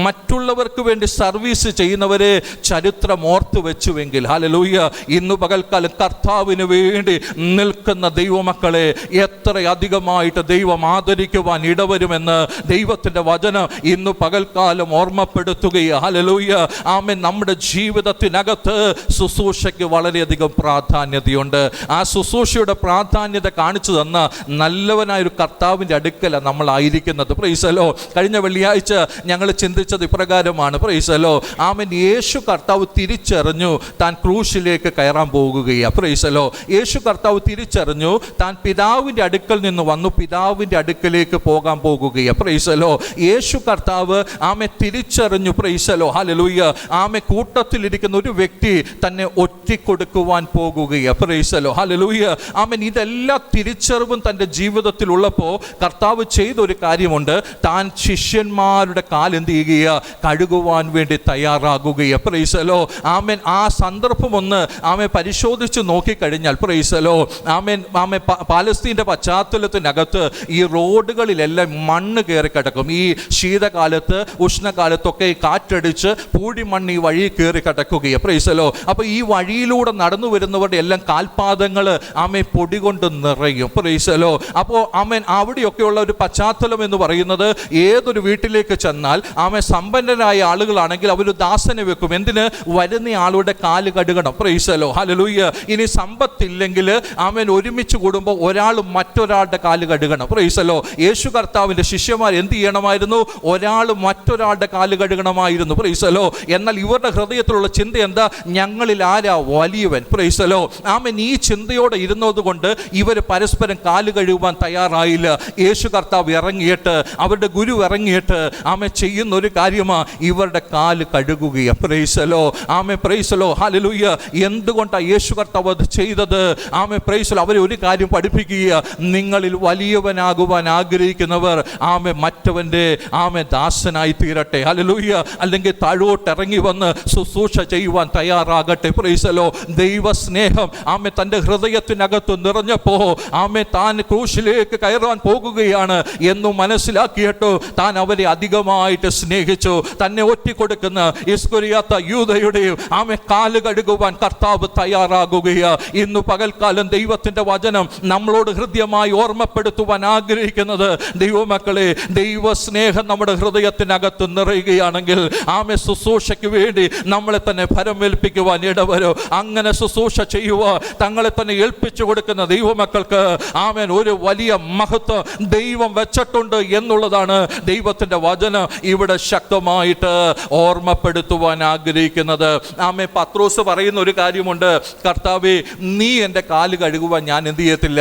മറ്റുള്ളവർക്ക് വേണ്ടി സർവീസ് ചെയ്യുന്നവരെ ചരിത്രം ഓർത്തു വെച്ചുവെങ്കിൽ, ഹല്ലേലൂയ, ഇന്ന് പകൽക്കാലം കർത്താവിന് വേണ്ടി നിൽക്കുന്ന ദൈവമക്കളെ എത്രയധികമായിട്ട് ദൈവം ആദരിക്കുവാൻ ഇടവരുമെന്ന് ദൈവത്തിൻ്റെ വചനം ഇന്ന് പകൽക്കാലം ഓർമ്മപ്പെടുത്തുകയാണ്. ഹല്ലേലൂയ. ആമേൻ. നമ്മുടെ ജീവിതത്തിനകത്ത് ശുശ്രൂഷയ്ക്ക് വളരെയധികം പ്രാധാന്യതയുണ്ട്. ആ ശുശ്രൂഷയുടെ പ്രാധാന്യത കാണിച്ചു തന്ന നല്ലവനായൊരു കർത്താവിൻ്റെ അടുക്കലാണ് നമ്മളായിരിക്കുന്നത്. പ്രൈസലോ. കഴിഞ്ഞ വെള്ളിയാഴ്ച ഞങ്ങൾ ചിന്തിച്ചത് ഇപ്രകാരമാണ്. പ്രൈസലോ. ആമേൻ. യേശു കർത്താവ് തിരിച്ചറിഞ്ഞു താൻ ക്രൂശിലേക്ക് കയറാൻ പോകുകയാണ്. പ്രൈസലോ. യേശു കർത്താവ് തിരിച്ചറിഞ്ഞു താൻ പിതാവിൻ്റെ അടുക്കൽ നിന്ന് വന്നു പിതാവിൻ്റെ അടുക്കലേക്ക് പോകാൻ പോകുകയാണ്. പ്രൈസലോ. യേശു കർത്താവ് ആ ആമെ തിരിച്ചറിഞ്ഞു. പ്രൈസലോ ഹല്ലേലൂയ. ആമെ കൂട്ടത്തിലിരിക്കുന്ന ഒരു വ്യക്തി തന്നെ ഒറ്റിക്കൊടുക്കുവാൻ പോകുകയാണ്. പ്രൈസലോ ഹല്ലേലൂയ. ആമൻ ഇതെല്ലാ തിരിച്ചറിവും തൻ്റെ ജീവിതത്തിലുള്ളപ്പോൾ കർത്താവ് ചെയ്തൊരു കാര്യമുണ്ട്. താൻ ശിഷ്യന്മാരുടെ കാലെന്ത് ചെയ്യുക, കഴുകുവാൻ വേണ്ടി തയ്യാറാകുകയാണ്. പ്രൈസലോ ആമൻ. ആ സന്ദർഭം ഒന്ന് ആമെ പരിശോധിച്ച് നോക്കിക്കഴിഞ്ഞാൽ പ്രൈസലോ ആമൻ പാലസ്തീൻ്റെ പശ്ചാത്തലത്തിനകത്ത് ഈ റോഡുകളിലെല്ലാം മണ്ണ് കയറി കിടക്കും. ഈ ശീതകാലത്ത് ഉഷ്ണകാലത്തൊക്കെ ഈ കാറ്റടിച്ച് പൂഴിമണ്ണ് ഈ വഴി കയറി കിടക്കുകയാണ്. പ്രൈസലോ. അപ്പോൾ ഈ വഴിയിലൂടെ നടന്നു വരുന്നവരുടെ എല്ലാം കാൽപാദങ്ങൾ ആമെ പൊടി കൊണ്ട് നിറയും. പ്രൈസലോ. അപ്പോൾ ആമൻ അവിടെയൊക്കെയുള്ള ഒരു പശ്ചാത്തലം എന്ന് പറയുന്നത് ഏതൊരു വീട്ടിലേക്ക് ചെന്നാൽ ആമെ സമ്പന്നരായ ആളുകളാണെങ്കിൽ അവർ ദാസനെ വെക്കും. എന്തിന്? വരുന്ന ആളുടെ കാല് കഴുകണം. പ്രൈസലോ ഹല്ലേലൂയ. ഇനി സമ്പത്തില്ലെങ്കിൽ ആമൻ ഒരുമിച്ച് കൂടുമ്പോൾ ഒരാൾ മറ്റൊരാളുടെ കാല് കഴുകണം. പ്രൈസലോ. യേശു കർത്താവിൻ്റെ ശിഷ്യന്മാർ എന്ത് ചെയ്യണമായിരുന്നു? ഒരാൾ മറ്റൊരാളുടെ കാല് കഴുകണമായിരുന്നു. പ്രൈസലോ. എന്നാൽ ഇവരുടെ ഹൃദയത്തിലുള്ള ചിന്ത എന്താ? ഞങ്ങളിൽ ആരാ വലിയവൻ? പ്രൈസലോ. ആമൻ ഈ ചിന്തയോടെ ഇരുന്നത് കൊണ്ട് ഇവർ പരസ്പരം കാല് കഴുകുവാൻ തയ്യാറായില്ല. യേശു കർത്താവ് ഇറങ്ങിയിട്ട്, അവരുടെ ഗുരു ഇറങ്ങിയിട്ട് ആമെ ചെയ്യുന്ന ഒരു കാര്യമാണ് ഇവരുടെ കാല് കഴുകുകയാണ്. പ്രൈസലോ ആമെ. പ്രൈസലോ ഹല്ലേലൂയ. എന്തുകൊണ്ടാണ് യേശു കർത്താവ് അത് ചെയ്തത്? ആമെ. പ്രൈസലോ. അവരെ ഒരു കാര്യം പഠിപ്പിക്കുക. നിങ്ങളിൽ വലിയവനാകുവാൻ ആഗ്രഹിക്കുന്നവർ ആമെ മറ്റവൻ്റെ ആമെ ദാസനായി തീരട്ടെ. ഹല്ലേലൂയ. അല്ലെങ്കിൽ താഴോട്ട് ഇറങ്ങി വന്ന് ശുശ്രൂഷ ചെയ്യുവാൻ തയ്യാറാകട്ടെ. പ്രൈസലോ. ദൈവസ്നേഹം ആമെ തൻ്റെ ഹൃദയത്തിനകത്ത് നിറഞ്ഞപ്പോ ആമെ താൻ ക്രൂശിലേക്ക് കയറാൻ പോകുകയാണ് എന്ന് മനസ്സിലാക്കിയിട്ട് താൻ അവരെ അധികമായിട്ട് സ്നേഹിച്ചു. തന്നെ ഒറ്റിക്കൊടുക്കുന്ന ഇസ്കറിയാത്ത യൂദയുടെയും ആമെ കാല് കഴുകുവാൻ കർത്താവ് തയ്യാറാകുകയാണ്. ഇന്ന് പകൽക്കാലം ദൈവത്തിൻ്റെ വചനം നമ്മളോട് ഹൃദ്യമായി ഓർമ്മപ്പെടുത്തുവാൻ ആഗ്രഹിക്കുന്നത്, ദൈവമക്കളെ, ദൈവസ്നേഹം നമ്മുടെ ഹൃദയത്തിനകത്ത് നിറയുകയാണെങ്കിൽ ആമെ ശുശ്രൂഷയ്ക്ക് വേണ്ടി നമ്മളെ തന്നെ ഫലമേൽപ്പിക്കുവാൻ ഇടവരും. അങ്ങനെ ശുശ്രൂഷ ചെയ്യുവാൻ തങ്ങളെ തന്നെ ഏൽപ്പിച്ചു കൊടുക്കുന്ന ദൈവമക്കൾക്ക് ആമേൻ ഒരു വലിയ മഹത്വം ദൈവം വെച്ചിട്ടുണ്ട് എന്നുള്ളതാണ് ദൈവത്തിൻ്റെ വചനം ഇവിടെ ശക്തമായിട്ട് ഓർമ്മപ്പെടുത്തുവാൻ ആഗ്രഹിക്കുന്നത്. ആമേ. പത്രോസ് പറയുന്ന ഒരു കാര്യമുണ്ട്. കർത്താവേ, നീ എൻ്റെ കാല് കഴുകുവാൻ ഞാൻ എന്ത് ചെയ്യത്തില്ല,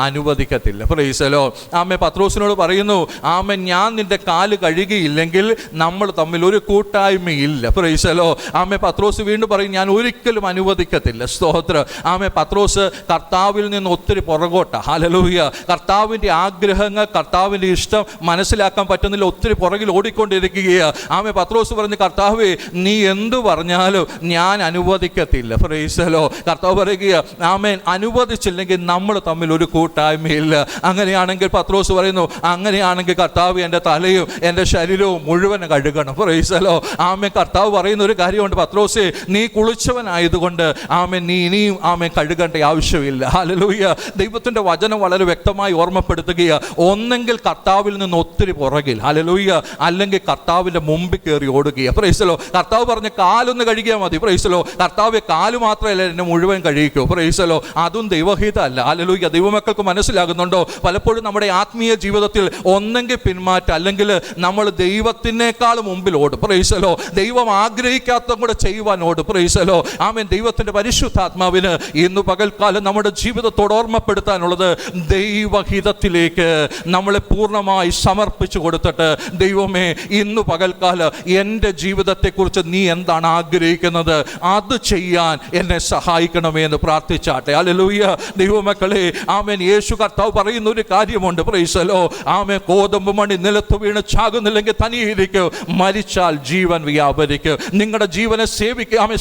അനുവദിക്കത്തില്ല. പ്രൈസലോ. ആമേ. പത്രോസിനോട് പറയുന്നു, ആമേ, ഞാൻ നിൻ്റെ കാല് കഴുകിയില്ലെങ്കിൽ നമ്മൾ തമ്മിൽ ഒരു കൂട്ടായ്മയില്ല. പ്രൈസലോ. ആമേ. പത്രോസ് വീണ്ടും പറയും, ഞാൻ ഒരിക്കലും അനുവദിക്കത്തില്ല. സ്തോത്രം. ആമേ. പത്രോസ് കർത്താവിൽ നിന്ന് ഒത്തിരി പുറകോട്ടാ. ഹല്ലേലൂയ. കർത്താവിൻ്റെ ആഗ്രഹങ്ങൾ, കർത്താവിൻ്റെ ഇഷ്ടം മനസ്സിലാക്കാൻ പറ്റുന്നില്ല. ഒത്തിരി പുറകിൽ ഓടിക്കൊണ്ടിരിക്കുകയാണ്. ആമേ. പത്രോസ് പറഞ്ഞു, കർത്താവേ, നീ എന്തു പറഞ്ഞാലും ഞാൻ അനുവദിക്കത്തില്ല. പ്രൈസലോ. കർത്താവ് പറയുക, ആമേൻ, അനുവദിച്ചില്ലെങ്കിൽ നമ്മൾ തമ്മിൽ ഒരു കൂട്ടായ്മയില്ല. അങ്ങനെയാണെങ്കിൽ പത്രോസ് പറയുന്നു, അങ്ങനെയാണെങ്കിൽ കർത്താവ് എൻ്റെ തലയും എൻ്റെ ശരീരവും മുഴുവൻ കഴുകണം. പ്രൈസലോ. ആമേ. കർത്താവ് പറയുന്ന ഒരു കാര്യമുണ്ട്, പത്രോസേ, നീ കുളിച്ചവനായതുകൊണ്ട് ആമേൻ നീ ഇനിയും ആമേൻ കഴുകേണ്ട ആവശ്യമില്ല. ഹല്ലേലൂയ. ദൈവത്തിൻ്റെ വചനം വളരെ വ്യക്തമായി ഓർമ്മപ്പെടുത്തുകയാണ്. ഒന്നെങ്കിൽ കർത്താവിൽ നിന്ന് ഒത്തിരി പുറകിൽ, ഹല്ലേലൂയ, അല്ലെങ്കിൽ കർത്താവിൻ്റെ മുമ്പിൽ കയറി ഓടുകയാണ്. പ്രൈസലോ. കർത്താവ് പറഞ്ഞ കാലൊന്ന് കഴുകിയാൽ മതി. പ്രൈസലോ. കർത്താവ് കാല് മാത്രമല്ല, എന്നെ മുഴുവൻ കഴിയിക്കോ. പ്രൈസലോ. അതും ദൈവഹിതമല്ല. ഹല്ലേലൂയ. ദൈവമക്കൾക്ക് മനസ്സിലാകുന്നുണ്ടോ? പലപ്പോഴും നമ്മുടെ ആത്മീയ ജീവിതത്തിൽ ഒന്നെങ്കിൽ പിന്മാറ്റം, അല്ലെങ്കിൽ നമ്മൾ ദൈവത്തിനേക്കാൾ മുമ്പിൽ ഓടും. പ്രൈസലോ. ദൈവം ആഗ്രഹിക്കാത്ത കൂടെ ചെയ്യുവാൻ ഓടും. പ്രൈസലോ. ആമേൻ. ദൈവത്തിൻ്റെ പരിശുദ്ധാത്മാവിന് ഇന്ന് പകൽക്കാലം നമ്മുടെ ജീവിതത്തോട് ഓർമ്മപ്പെടുത്താനുള്ളത്, ദൈവഹിതത്തിലേക്ക് നമ്മളെ പൂർണ്ണമായി സമർപ്പിച്ചു കൊടുത്തിട്ട്, ദൈവമേ, ഇന്ന് പകൽക്കാലം എൻ്റെ ജീവിതത്തെക്കുറിച്ച് നീ എന്താണ് ആഗ്രഹിക്കുന്നത്, അത് ചെയ്യാൻ എന്നെ സഹായിക്കണമേ എന്ന് പ്രാർത്ഥിച്ചാട്ടെ. ഹല്ലേലൂയ. ദൈവമക്കളെ, ആമേൻ. യേശു കർത്താവ് പറയുന്ന ഒരു കാര്യമുണ്ട്. പ്രൈസലോ. ആമേൻ. കോതമ്പ് മണി നിലത്ത് വീണ് ചാകുന്നില്ലെങ്കിൽ തനിയിരിക്കും, മരിച്ചാൽ ജീവൻ വ്യാപരിക്കും. നിങ്ങളുടെ ജീവനെ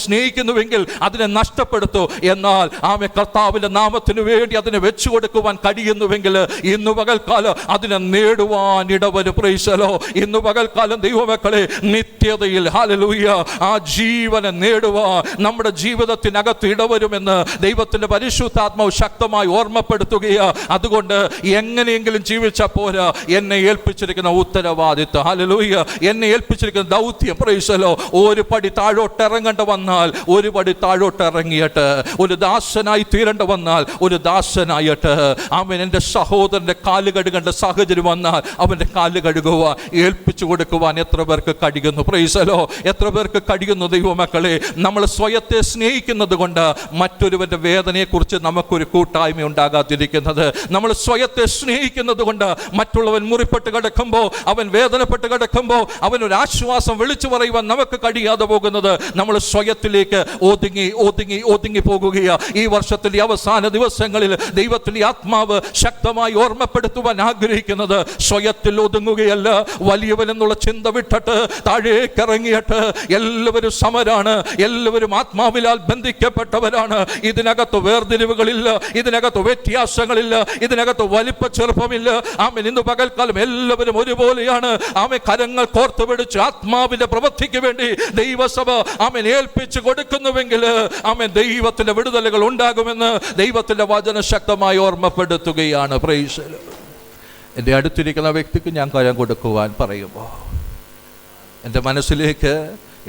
സ്നേഹിക്കുന്നുവെങ്കിൽ അതിനെ നഷ്ടപ്പെടുത്തൂ. എന്നാൽ ആമേൻ, കർത്താവിൻ്റെ നാമത്തിന് വേണ്ടി അതിനെ വെച്ചു കൊടുക്കുവാൻ കഴിയുന്നുവെങ്കിൽ ഇന്ന് പകൽക്കാലം അതിനെ നേടുവാൻ ഇടവരും. പ്രൈസലോ. ഇന്ന് പകൽക്കാലം ദൈവമക്കളെ, നിത്യതയിൽ ഹല്ലേലൂയ ആ ജീവനെ നേടുവാൻ നമ്മുടെ ജീവിതത്തിനകത്ത് ഇടവരുമെന്ന് ദൈവത്തിൻ്റെ പരിശുദ്ധാത്മാവ് ശക്തമായി ഓർമ്മപ്പെടുത്തുകയാണ്. അതുകൊണ്ട് എങ്ങനെയെങ്കിലും ജീവിച്ച പോരാ, എന്നെ ഏൽപ്പിച്ചിരിക്കുന്ന ഉത്തരവാദിത്വം, ഹല്ലേലൂയ, എന്നെ ഏൽപ്പിച്ചിരിക്കുന്ന ദൗത്യം, പ്രൈസലോ, ഒരു പടി താഴോട്ട് ഇറങ്ങേണ്ട വന്നാൽ ഒരു പടി താഴോട്ട് ഇറങ്ങിയിട്ട്, ഒരു ദാസനായി തീരേണ്ട വന്നാൽ ഒരു ദാസനായിട്ട്, അവൻ എൻ്റെ സഹോദരൻ്റെ കാല് കഴുകേണ്ട സാഹചര്യം വന്നാൽ അവൻ്റെ കാല് കഴുകുക, ഏൽപ്പിച്ചു കൊടുക്കുവാൻ എത്ര പേർക്ക് കഴിയുന്നു? പ്രൈസലോ. എത്ര പേർക്ക് കഴിയുന്നു? ദൈവമക്കളെ, നമ്മൾ സ്വയത്തെ സ്നേഹിക്കുന്നത് കൊണ്ട് മറ്റൊരുവൻ്റെ വേദനയെക്കുറിച്ച് നമുക്കൊരു കൂട്ടായ്മ ഉണ്ടാകാതിരിക്കുന്നത്. നമ്മൾ സ്വയത്തെ സ്നേഹിക്കുന്നത് കൊണ്ട് മറ്റുള്ളവൻ മുറിപ്പെട്ട് കിടക്കുമ്പോൾ, അവൻ വേദനപ്പെട്ട് കിടക്കുമ്പോൾ പറയുമ്പോൾ അവനൊരു ആശ്വാസം വിളിച്ചു പറയുവാൻ നമുക്ക് കഴിയാതെ പോകുന്നത് നമ്മൾ സ്വയത്തിലേക്ക് ഒതുങ്ങി പോകുകയാണ്. ഈ വർഷത്തിലെ അവസാന ദിവസങ്ങളിൽ ദൈവത്തിൻ്റെ ആത്മാവ് ശക്തമായി ഓർമ്മപ്പെടുത്തുവാൻ ആഗ്രഹിക്കുന്നത് സ്വയത്തിൽ ഒതുങ്ങുകയല്ല, വലിയവനെന്നുള്ള ചിന്ത വിട്ടിട്ട് താഴേക്ക് ഇറങ്ങിയിട്ട് എല്ലാവരും സമരാണ്, എല്ലാവരും ആത്മാവിലാൽ ബന്ധിക്കപ്പെട്ടവരാണ്. ഇതിനകത്ത് വേർതിരിവുകളില്ല, ഇതിനകത്ത് വ്യത്യാസങ്ങളില്ല, ഇതിനകത്ത് വലിപ്പ ചെറുപ്പമില്ല. ആമേൻ. ഇന്ന് പകൽക്കാലം എല്ലാവരും ഒരുപോലെയാണ്. ആമേൻ. കരങ്ങൾ കോർത്തു പിടിച്ച് ആത്മാവിന്റെ പ്രവൃത്തിക്ക് വേണ്ടി ദൈവസഭ ആമേൻ ഏൽപ്പിച്ചു കൊടുക്കുന്നുവെങ്കിൽ ആമേൻ ദൈവത്തിന്റെ വിടുതലുകൾ ഉണ്ടാകുമെന്ന് ദൈവത്തിന്റെ വചനം ശക്തമായി ഓർമ്മപ്പെടുത്തുകയാണ്. Price the Lord. എൻ്റെ അടുത്തിരിക്കുന്ന വ്യക്തിക്ക് ഞാൻ കരം കൊടുക്കുവാൻ പറയുമ്പോൾ എൻ്റെ മനസ്സിലേക്ക്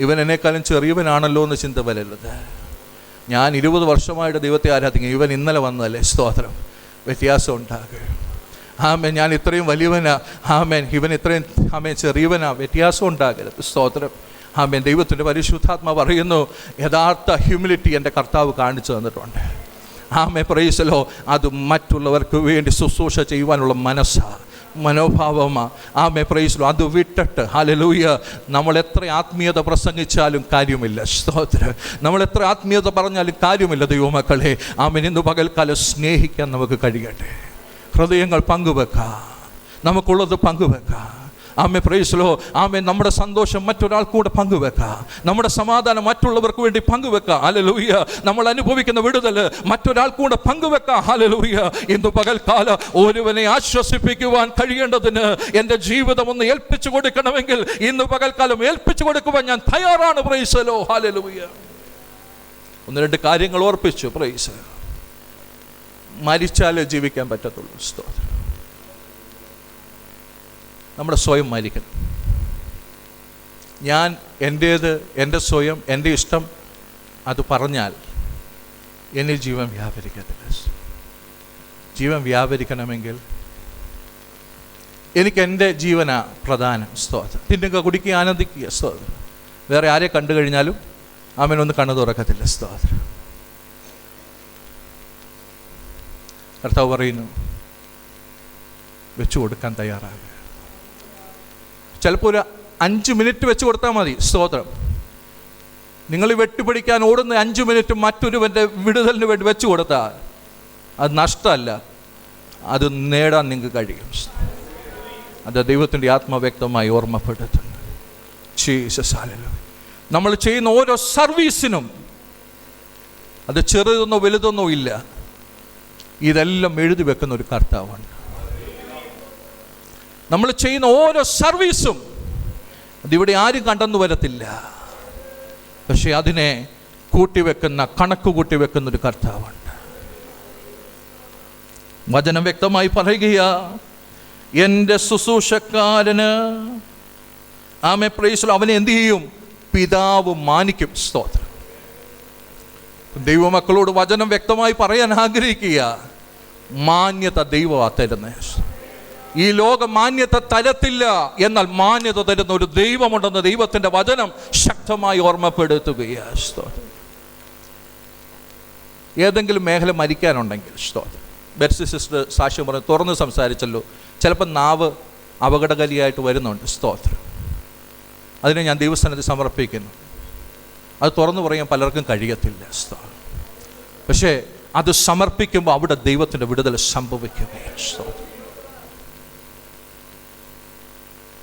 ഇവൻ എന്നെക്കാളും ചെറിയവനാണല്ലോ എന്ന് ചിന്ത വരരുത്. ഞാൻ 20 വർഷമായിട്ട് ദൈവത്തെ ആരാധിക്കും, ഇവൻ ഇന്നലെ വന്നതല്ലേ, സ്തോത്രം. വ്യത്യാസം ഉണ്ടാകും. ആമേൻ. ഞാൻ ഇത്രയും വലിയവനാ, ആമേൻ, ഇവൻ ഇത്രയും ആമേൻ ചെറിയവനാ, വ്യത്യാസം ഉണ്ടാകരുത്, സ്തോത്രം. ആമേൻ. ദൈവത്തിൻ്റെ പരിശുദ്ധാത്മാ പറയുന്നു, യഥാർത്ഥ ഹ്യൂമിലിറ്റി എൻ്റെ കർത്താവ് കാണിച്ചു തന്നിട്ടുണ്ട്. ആമേൻ. Praise the lord. അത് മറ്റുള്ളവർക്ക് വേണ്ടി ശുശ്രൂഷ ചെയ്യുവാനുള്ള മനോഭാവമാണ്. ആമേൻ. Praise the lord. അത് വിട്ടിട്ട് ഹല്ലേലൂയ നമ്മൾ എത്ര ആത്മീയത പ്രസംഗിച്ചാലും കാര്യമില്ല, സ്തോത്രം. നമ്മൾ എത്ര ആത്മീയത പറഞ്ഞാലും കാര്യമില്ല ദൈവമക്കളെ. ആമേൻ. ഇന്ന് പകൽക്കാലം സ്നേഹിക്കാൻ നമുക്ക് കഴിയട്ടെ. ഹൃദയങ്ങൾ പങ്കുവെക്കാം, നമുക്കുള്ളത് പങ്കുവെക്കാം. ആമേൻ. Praise the lord. ആമേൻ. നമ്മുടെ സന്തോഷം മറ്റൊരാൾ കൂടെ പങ്കുവെക്കാം, നമ്മുടെ സമാധാനം മറ്റുള്ളവർക്ക് വേണ്ടി പങ്കുവെക്കാം. ഹല്ലേലൂയ. നമ്മൾ അനുഭവിക്കുന്ന വിടുതൽ മറ്റൊരാൾ കൂടെ പങ്കുവെക്കാം. ഹല്ലേലൂയ. ഇന്ന് പകൽക്കാലം ഒരുവനെ ആശ്വസിപ്പിക്കുവാൻ കഴിയേണ്ടതിന് എൻ്റെ ജീവിതം ഒന്ന് ഏൽപ്പിച്ചു കൊടുക്കണമെങ്കിൽ ഇന്ന് പകൽക്കാലം ഏൽപ്പിച്ചു കൊടുക്കുവാൻ ഞാൻ തയ്യാറാണ്. Price the lord. ഹല്ലേലൂയ. 1-2 കാര്യങ്ങൾ ഓർപ്പിച്ചു. പ്രൈസ്. മരിച്ചാലേ ജീവിക്കാൻ പറ്റത്തുള്ളൂ, സ്തോത്രം. നമ്മുടെ സ്വയം മരിക്കണം. ഞാൻ എൻ്റേത്, എൻ്റെ സ്വയം, എൻ്റെ ഇഷ്ടം അത് പറഞ്ഞാൽ എന്നിൽ ജീവൻ വ്യാപരിക്കത്തില്ല. ജീവൻ വ്യാപരിക്കണമെങ്കിൽ എനിക്ക് എൻ്റെ ജീവനാ പ്രധാനം, സ്തോത്രം. തിന്നുക, കുടിക്കുക, ആനന്ദിക്കുക, സ്തോത്രം. വേറെ ആരെ കണ്ടു കഴിഞ്ഞാലും അവനൊന്ന് കണ്ണു തുറക്കത്തില്ല, സ്തോത്രം. കർത്താവ് പറയുന്നു, വെച്ചു കൊടുക്കാൻ തയ്യാറാകുക. ചിലപ്പോൾ ഒരു 5 മിനിറ്റ് വെച്ച് കൊടുത്താൽ മതി, സ്തോത്രം. നിങ്ങൾ വെട്ടിപ്പിടിക്കാൻ ഓടുന്ന 5 മിനിറ്റ് മറ്റൊരുവൻ്റെ വിടുതലിന് വേണ്ടി വെച്ച് കൊടുത്താൽ അത് നഷ്ടമല്ല, അത് നേടാൻ നിങ്ങൾക്ക് കഴിയും. അത് ദൈവത്തിൻ്റെ ആത്മവ്യക്തമായി ഓർമ്മപ്പെടുത്തുന്നു. Jesus hallelujah. നമ്മൾ ചെയ്യുന്ന ഓരോ സർവീസിനും അത് ചെറുതൊന്നോ വലുതൊന്നോ ഇല്ല, ഇതെല്ലാം എഴുതി വെക്കുന്ന ഒരു കർത്താവാണ്. നമ്മൾ ചെയ്യുന്ന ഓരോ സർവീസും അതിവിടെ ആരും കണ്ടെന്ന് വരത്തില്ല, പക്ഷെ അതിനെ കൂട്ടിവെക്കുന്ന, കണക്ക് കൂട്ടിവെക്കുന്ന ഒരു കർത്താവാണ്. വചനം വ്യക്തമായി പറയുകയാ, എൻ്റെ ശുശ്രൂഷക്കാരന് ആമേൻ പ്രൈസ് ദി ലോർഡ് അവനെ എന്ത് ചെയ്യും? പിതാവ് മാനിക്കും, സ്തോത്രം. ദൈവമക്കളോട് വചനം വ്യക്തമായി പറയാൻ ആഗ്രഹിക്കുക, മാന്യത ദൈവമാ തരുന്നത്. ഈ ലോകം മാന്യത തരത്തില്ല, എന്നാൽ മാന്യത തരുന്ന ഒരു ദൈവമുണ്ടെന്ന് ദൈവത്തിൻ്റെ വചനം ശക്തമായി ഓർമ്മപ്പെടുത്തുകയാണ്, സ്തോത്രം. ഏതെങ്കിലും മേഖല മരിക്കാനുണ്ടെങ്കിൽ, സ്തോത്രം. ബെറ്റ്സി സിസ്റ്റർ സാക്ഷ്യം പറഞ്ഞ് തുറന്ന് സംസാരിച്ചല്ലോ, ചിലപ്പോൾ നാവ് അപകടകാരിയായിട്ട് വരുന്നുണ്ട്, സ്തോത്രം. അതിനെ ഞാൻ ദൈവസ്ഥാനത്ത് സമർപ്പിക്കുന്നു. അത് തുറന്നു പറയാൻ പലർക്കും കഴിയത്തില്ല, സ്തോത്രം. പക്ഷേ അത് സമർപ്പിക്കുമ്പോൾ അവിടെ ദൈവത്തിൻ്റെ വിടുതൽ സംഭവിക്കുകയാണ്, സ്തോത്രം.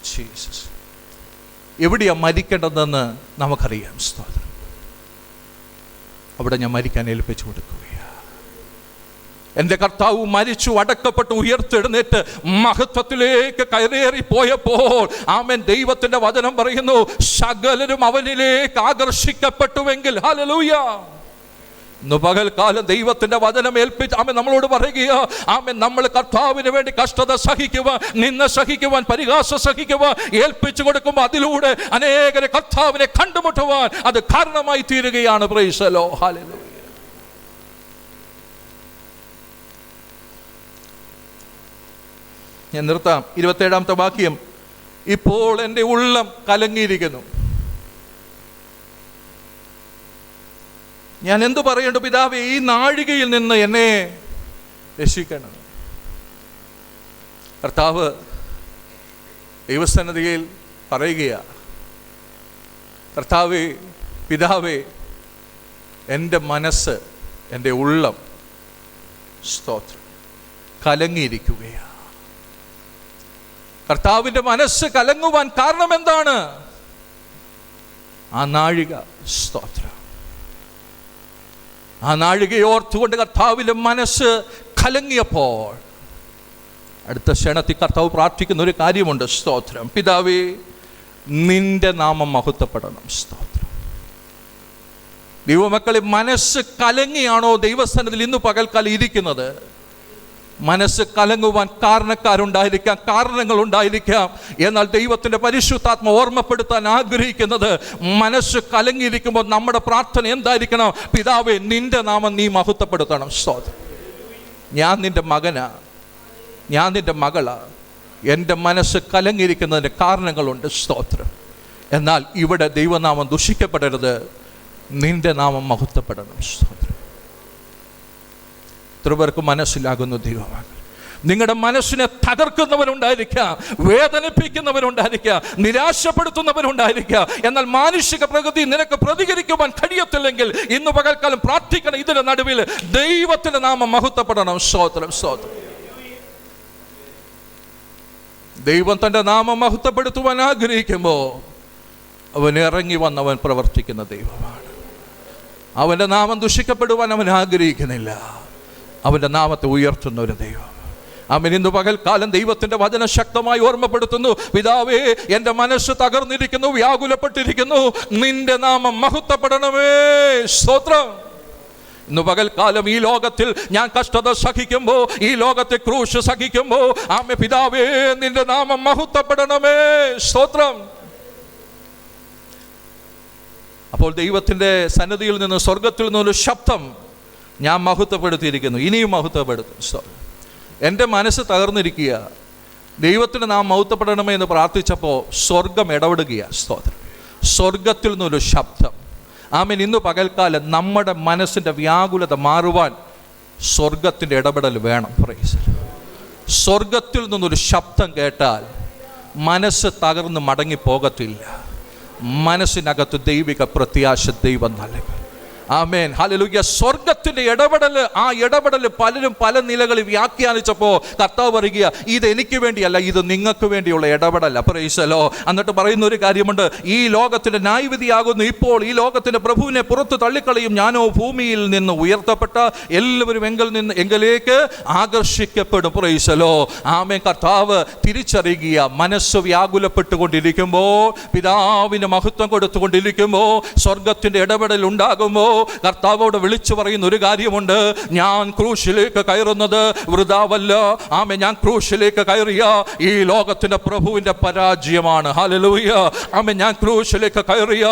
ജീസസ്. എവിടെയാണ് മരിക്കേണ്ടതെന്ന് നമുക്കറിയാം, സ്തോത്രം. അവിടെ ഞാൻ മരിക്കാൻ ഏൽപ്പിച്ചു കൊടുക്കുകയാണ്. എൻ്റെ കർത്താവ് മരിച്ചു, അടക്കപ്പെട്ടു, ഉയർത്തെഴുന്നേറ്റ് മഹത്വത്തിലേക്ക് കയറേറി പോയപ്പോൾ ആമേൻ ദൈവത്തിൻ്റെ വചനം പറയുന്നു, സകലരും അവനിലേക്ക് ആകർഷിക്കപ്പെട്ടുവെങ്കിൽ, ഹല്ലേലൂയ. ഇന്ന് പകൽക്കാലം ദൈവത്തിൻ്റെ വചനം ഏൽപ്പിച്ച് ആമേൻ നമ്മളോട് പറയുക, ആമേൻ നമ്മൾ കർത്താവിന് വേണ്ടി കഷ്ടത സഹിക്കുവാൻ, നിന്ന സഹിക്കുവാൻ, പരിഹാസം സഹിക്കുവാൻ ഏൽപ്പിച്ചു കൊടുക്കുമ്പോൾ അതിലൂടെ അനേകരെ കർത്താവിനെ കണ്ടുമുട്ടുവാൻ അത് കാരണമായി തീരുകയാണ്. Price the lord. ഹല്ലേലൂയ. ഞാൻ നിർത്താം. 27-ാമത്തെ വാക്യം, ഇപ്പോൾ എൻ്റെ ഉള്ളം കലങ്ങിയിരിക്കുന്നു, ഞാൻ എന്തു പറയേണ്ടു പിതാവേ, ഈ നാഴികയിൽ നിന്ന് എന്നെ രക്ഷിക്കണം. കർത്താവ് ദൈവസന്നിധിയിൽ പറയുകയാ, കർത്താവേ, പിതാവേ, എൻ്റെ മനസ്സ്, എൻ്റെ ഉള്ളം, സ്തോത്രം, കലങ്ങിയിരിക്കുകയാണ്. കർത്താവിൻ്റെ മനസ്സ് കലങ്ങുവാൻ കാരണം എന്താണ്? ആ നാഴിക, സ്തോത്രം, ആ നാഴികയെ ഓർത്തുകൊണ്ട് കർത്താവിൻ്റെ മനസ്സ് കലങ്ങിയപ്പോൾ അടുത്ത ക്ഷണത്തിൽ കർത്താവ് പ്രാർത്ഥിക്കുന്ന ഒരു കാര്യമുണ്ട്. സ്തോത്രം, പിതാവേ, നിന്റെ നാമം മഹത്വപ്പെടണം. സ്തോത്രം. ദൈവമക്കളെ, മനസ്സ് കലങ്ങിയാണോ ദൈവസന്നിധിയിൽ ഇന്ന് പകൽക്കാലം ഇരിക്കുന്നത്? മനസ്സ് കലങ്ങുവാൻ കാരണക്കാരുണ്ടായിരിക്കാം, കാരണങ്ങളുണ്ടായിരിക്കാം. എന്നാൽ ദൈവത്തിൻ്റെ പരിശുദ്ധാത്മ ഓർമ്മപ്പെടുത്താൻ ആഗ്രഹിക്കുന്നത്, മനസ്സ് കലങ്ങിയിരിക്കുമ്പോൾ നമ്മുടെ പ്രാർത്ഥന എന്തായിരിക്കണം? പിതാവേ, നിന്റെ നാമം നീ മഹത്വപ്പെടുത്തണം. സ്തോത്രം. ഞാൻ നിന്റെ മകനാ, ഞാൻ നിന്റെ മകളാ, എൻ്റെ മനസ്സ് കലങ്ങിയിരിക്കുന്നതിന് കാരണങ്ങളുണ്ട്. സ്തോത്രം. എന്നാൽ ഇവിടെ ദൈവനാമം ദുഷിക്കപ്പെടരുത്, നിന്റെ നാമം മഹത്വപ്പെടണം. സ്തോത്രം. എത്ര പേർക്ക് മനസ്സിലാകുന്നു ദൈവമാണ്? നിങ്ങളുടെ മനസ്സിനെ തകർക്കുന്നവരുണ്ടായിരിക്കാം, വേദനിപ്പിക്കുന്നവരുണ്ടായിരിക്കാം, നിരാശപ്പെടുത്തുന്നവരുണ്ടായിരിക്കാം. എന്നാൽ മാനുഷിക പ്രകൃതി നിനക്ക് പ്രതികരിക്കുവാൻ കഴിയത്തില്ലെങ്കിൽ ഇന്ന് പകൽക്കാലം പ്രാർത്ഥിക്കണം. ഇതിന്റെ നടുവിൽ ദൈവത്തിന്റെ നാമം മഹത്വപ്പെടണം. സ്തോത്രം, സ്തോത്രം. ദൈവം തൻ്റെ നാമം മഹത്വപ്പെടുത്തുവാൻ ആഗ്രഹിക്കുമ്പോൾ അവൻ ഇറങ്ങി വന്നവൻ പ്രവർത്തിക്കുന്ന ദൈവമാണ്. അവൻ്റെ നാമം ദുഷിക്കപ്പെടുവാൻ അവൻ ആഗ്രഹിക്കുന്നില്ല. അവൻ്റെ നാമത്തെ ഉയർത്തുന്ന ഒരു ദൈവം. അവൻ ഇന്ന് പകൽക്കാലം ദൈവത്തിൻ്റെ വചനം ശക്തമായി ഓർമ്മപ്പെടുത്തുന്നു. പിതാവേ, എൻ്റെ മനസ്സ് തകർന്നിരിക്കുന്നു, വ്യാകുലപ്പെട്ടിരിക്കുന്നു, നിന്റെ നാമം മഹത്വപ്പെടണമേ. സ്തോത്രം. ഇന്ന് പകൽക്കാലം ഈ ലോകത്തിൽ ഞാൻ കഷ്ടത സഹിക്കുമ്പോൾ, ഈ ലോകത്തെ ക്രൂശ് സഹിക്കുമ്പോൾ, ആമേ പിതാവേ, നിന്റെ നാമം മഹത്വപ്പെടണമേ. സ്തോത്രം. അപ്പോൾ ദൈവത്തിൻ്റെ സന്നിധിയിൽ നിന്ന്, സ്വർഗത്തിൽ നിന്നൊരു ശബ്ദം ഞാൻ മഹത്വപ്പെടുത്തിയിരിക്കുന്നു, ഇനിയും മഹത്വപ്പെടുത്തും. എൻ്റെ മനസ്സ് തകർന്നിരിക്കുക, ദൈവത്തിന് നാം മഹത്വപ്പെടണമേ എന്ന് പ്രാർത്ഥിച്ചപ്പോൾ സ്വർഗം ഇടപെടുകയാണ്. സ്തോത്രം. സ്വർഗത്തിൽ നിന്നൊരു ശബ്ദം. ആമേൻ. ഇന്ന് പകൽക്കാലം നമ്മുടെ മനസ്സിൻ്റെ വ്യാകുലത മാറുവാൻ സ്വർഗത്തിൻ്റെ ഇടപെടൽ വേണം. പ്രൈസ്. സ്വർഗത്തിൽ നിന്നൊരു ശബ്ദം കേട്ടാൽ മനസ്സ് തകർന്ന് മടങ്ങിപ്പോകത്തില്ല. മനസ്സിനകത്ത് ദൈവിക പ്രത്യാശ ദൈവം നൽകും. ആമേൻ. ഹല്ലേലൂയ. സ്വർഗത്തിൻ്റെ ഇടപെടൽ, ആ ഇടപെടൽ പലരും പല നിലകളിൽ വ്യാഖ്യാനിച്ചപ്പോൾ കർത്താവ് പറയുക, ഇത് എനിക്ക് വേണ്ടിയല്ല, ഇത് നിങ്ങൾക്ക് വേണ്ടിയുള്ള ഇടപെടല. പ്രൈസലോ. എന്നിട്ട് പറയുന്ന ഒരു കാര്യമുണ്ട്, ഈ ലോകത്തിൻ്റെ ന്യായവിധിയാകുന്നു ഇപ്പോൾ, ഈ ലോകത്തിൻ്റെ പ്രഭുവിനെ പുറത്ത് തള്ളിക്കളയും, ഞാനോ ഭൂമിയിൽ നിന്ന് ഉയർത്തപ്പെട്ട എല്ലാവരും എങ്കിലേക്ക് ആകർഷിക്കപ്പെടും. പ്രൈസലോ. ആമേൻ. കർത്താവ് തിരിച്ചറിയുക, മനസ്സ് വ്യാകുലപ്പെട്ടുകൊണ്ടിരിക്കുമ്പോൾ, പിതാവിന് മഹത്വം കൊടുത്തുകൊണ്ടിരിക്കുമ്പോൾ, സ്വർഗത്തിൻ്റെ ഇടപെടൽ ഉണ്ടാകുമ്പോൾ കർത്താവോട് വിളിച്ചു പറയുന്ന ഒരു കാര്യമുണ്ട്, ഞാൻ ക്രൂശിലേക്ക് കയറുന്നത് വൃഥാവല്ല. ആമേൻ. ഞാൻ ക്രൂശിലേക്ക് കയറിയ ഈ ലോകത്തിന്റെ പ്രഭുവിന്റെ പരാജയമാണ്. ഹല്ലേലൂയ. ആമേൻ. ഞാൻ ക്രൂശിലേക്ക് കയറിയ,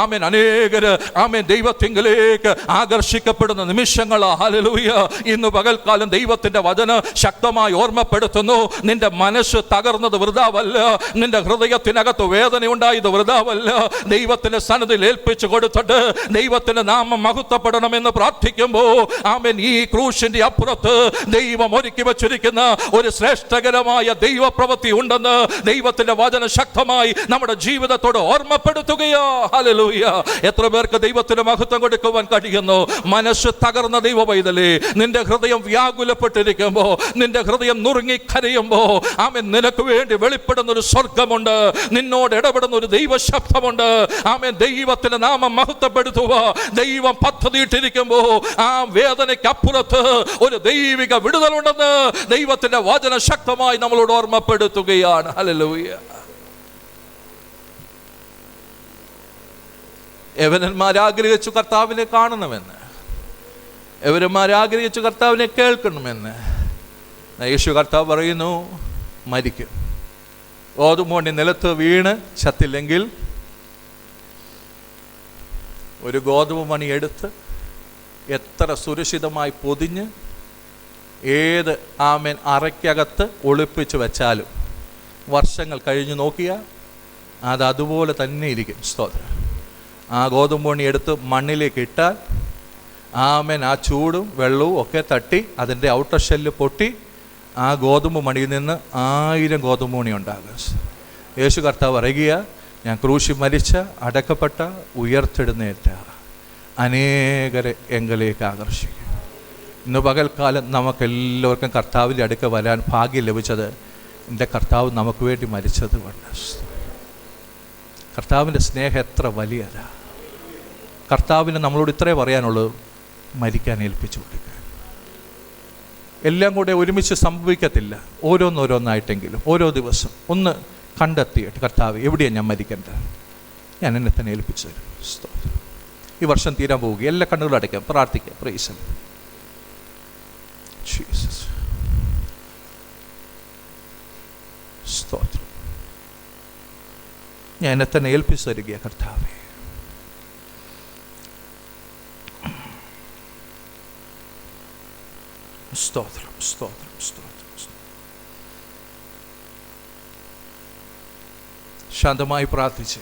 ആമേൻ, അനേകര് ആമേൻ ദൈവത്തിങ്കിലേക്ക് ആകർഷിക്കപ്പെടുന്ന നിമിഷങ്ങളാ. ഹല്ലേലൂയ. ഇന്ന് പകൽക്കാലം ദൈവത്തിന്റെ വചനം ശക്തമായി ഓർമ്മപ്പെടുത്തുന്നു, നിന്റെ മനസ്സ് തകർന്നത് വൃഥാവല്ല, നിന്റെ ഹൃദയത്തിനകത്ത് വേദന ഉണ്ടായത് വൃഥാവല്ല. ദൈവത്തിന്റെ സന്നിധിയിൽ ഏൽപ്പിച്ചു കൊടുത്തിട്ട് ദൈവത്തിന്റെ നാമം മഹത്വപ്പെടണമെന്ന് പ്രാർത്ഥിക്കുമ്പോൾ, ആമേൻ, ഈ ക്രൂശിന്റെ അപ്പുറത്ത് ദൈവം ഒരുക്കി വച്ചിരിക്കുന്ന ഒരു ശ്രേഷ്ഠകരമായ ദൈവപ്രവൃത്തി ഉണ്ടെന്ന് ദൈവത്തിന്റെ വചനം ശക്തമായി നമ്മുടെ ജീവിതത്തോട് ഓർമ്മപ്പെടുത്തുകയോ. ഹല്ലേലൂയ. എത്ര പേർക്ക് ദൈവത്തിന് മഹത്വം കൊടുക്കുവാൻ കഴിയുന്നു? മനസ്സ് തകർന്ന ദൈവ പൈതലേ, നിന്റെ ഹൃദയം വ്യാകുലപ്പെട്ടിരിക്കുമ്പോ, നിന്റെ ഹൃദയം നുറുങ്ങിക്കരയുമ്പോ, ആമേൻ, നിനക്ക് വേണ്ടി വെളിപ്പെടുന്ന ഒരു സ്വർഗമുണ്ട്, നിന്നോട് ഇടപെടുന്ന ഒരു ദൈവശബ്ദമുണ്ട്. ആമേൻ. ദൈവത്തിന്റെ നാമം മഹത്വപ്പെടുത്തുക ദൈവം പദ്ധതിയിട്ടിരിക്കുമ്പോ ആ വേദനയ്ക്ക് അപ്പുറത്ത് ഒരു ദൈവിക വിടുതലുണ്ടെന്ന് ദൈവത്തിന്റെ വചന ശക്തമായി നമ്മളോട് ഓർമ്മപ്പെടുത്തുകയാണ്. ഹല്ലേലൂയ. യവനന്മാരാഗ്രഹിച്ചു കർത്താവിനെ കാണണമെന്ന്, യവനന്മാരാഗ്രഹിച്ചു കർത്താവിനെ കേൾക്കണമെന്ന്. യേശു കർത്താവ് പറയുന്നു, മരിക്കും. ഗോതമ്പ് നിലത്ത് വീണ് ചത്തില്ലെങ്കിൽ ഒരു ഗോതമ്പ് മണി എടുത്ത് എത്ര സുരക്ഷിതമായി പൊതിഞ്ഞ് ഏത് ആമേൻ അറയ്ക്കകത്ത് ഒളിപ്പിച്ച് വെച്ചാലും വർഷങ്ങൾ കഴിഞ്ഞ് നോക്കിയാൽ അത് അതുപോലെ തന്നെ ഇരിക്കും. സ്തോത്രം. ആ ഗോതമ്പ് മണി എടുത്ത് മണ്ണിലേക്ക് ഇട്ടാൽ ആമേൻ ആ ചൂടും വെള്ളവും ഒക്കെ തട്ടി അതിൻ്റെ ഔട്ടർ ഷെല്ല് പൊട്ടി ആ ഗോതമ്പ് മണിയിൽ നിന്ന് 1000 ഗോതമ്പ് മണി ഉണ്ടാകും. യേശു കർത്താവ് പറയുക, ഞാൻ ക്രൂശിൽ മരിച്ച, അടക്കപ്പെട്ട, ഉയർത്തെഴുന്നേറ്റ അനേകരെ എങ്കിലേക്ക് ആകർഷിക്കും. ഇന്ന് പകൽക്കാലം നമുക്കെല്ലാവർക്കും കർത്താവിൻ്റെ അടുക്ക വരാൻ ഭാഗ്യം ലഭിച്ചത് എൻ്റെ കർത്താവ് നമുക്ക് വേണ്ടി മരിച്ചത് കൊണ്ട്. കർത്താവിൻ്റെ സ്നേഹം എത്ര വലിയതാ. കർത്താവിന് നമ്മളോട് ഇത്രേ പറയാനുള്ളൂ, മരിക്കാൻ ഏൽപ്പിച്ചു കൊടുക്കുക. എല്ലാം കൂടെ ഒരുമിച്ച് സംഭവിക്കത്തില്ല. ഓരോന്നോരോന്നായിട്ടെങ്കിലും ഓരോ ദിവസം ഒന്ന് കണ്ടെത്തിയിട്ട്, കർത്താവ് എവിടെയാണ് ഞാൻ മരിക്കേണ്ടത്, ഞാൻ എന്നെ തന്നെ ഏൽപ്പിച്ചു തരും. ഈ വർഷം തീരാൻ പോവുക. എല്ലാ കണ്ണുകളും അടയ്ക്കാം, പ്രാർത്ഥിക്കാം. Price Jesus. സ്തോത്രം. ഞാൻ എന്നെ തന്നെ ഏൽപ്പിച്ചു തരിക കർത്താവേ. സ്തോത്രം, സ്തോത്രം, സ്തോത്രം. ശാന്തമായി പ്രാർത്ഥിച്ച്,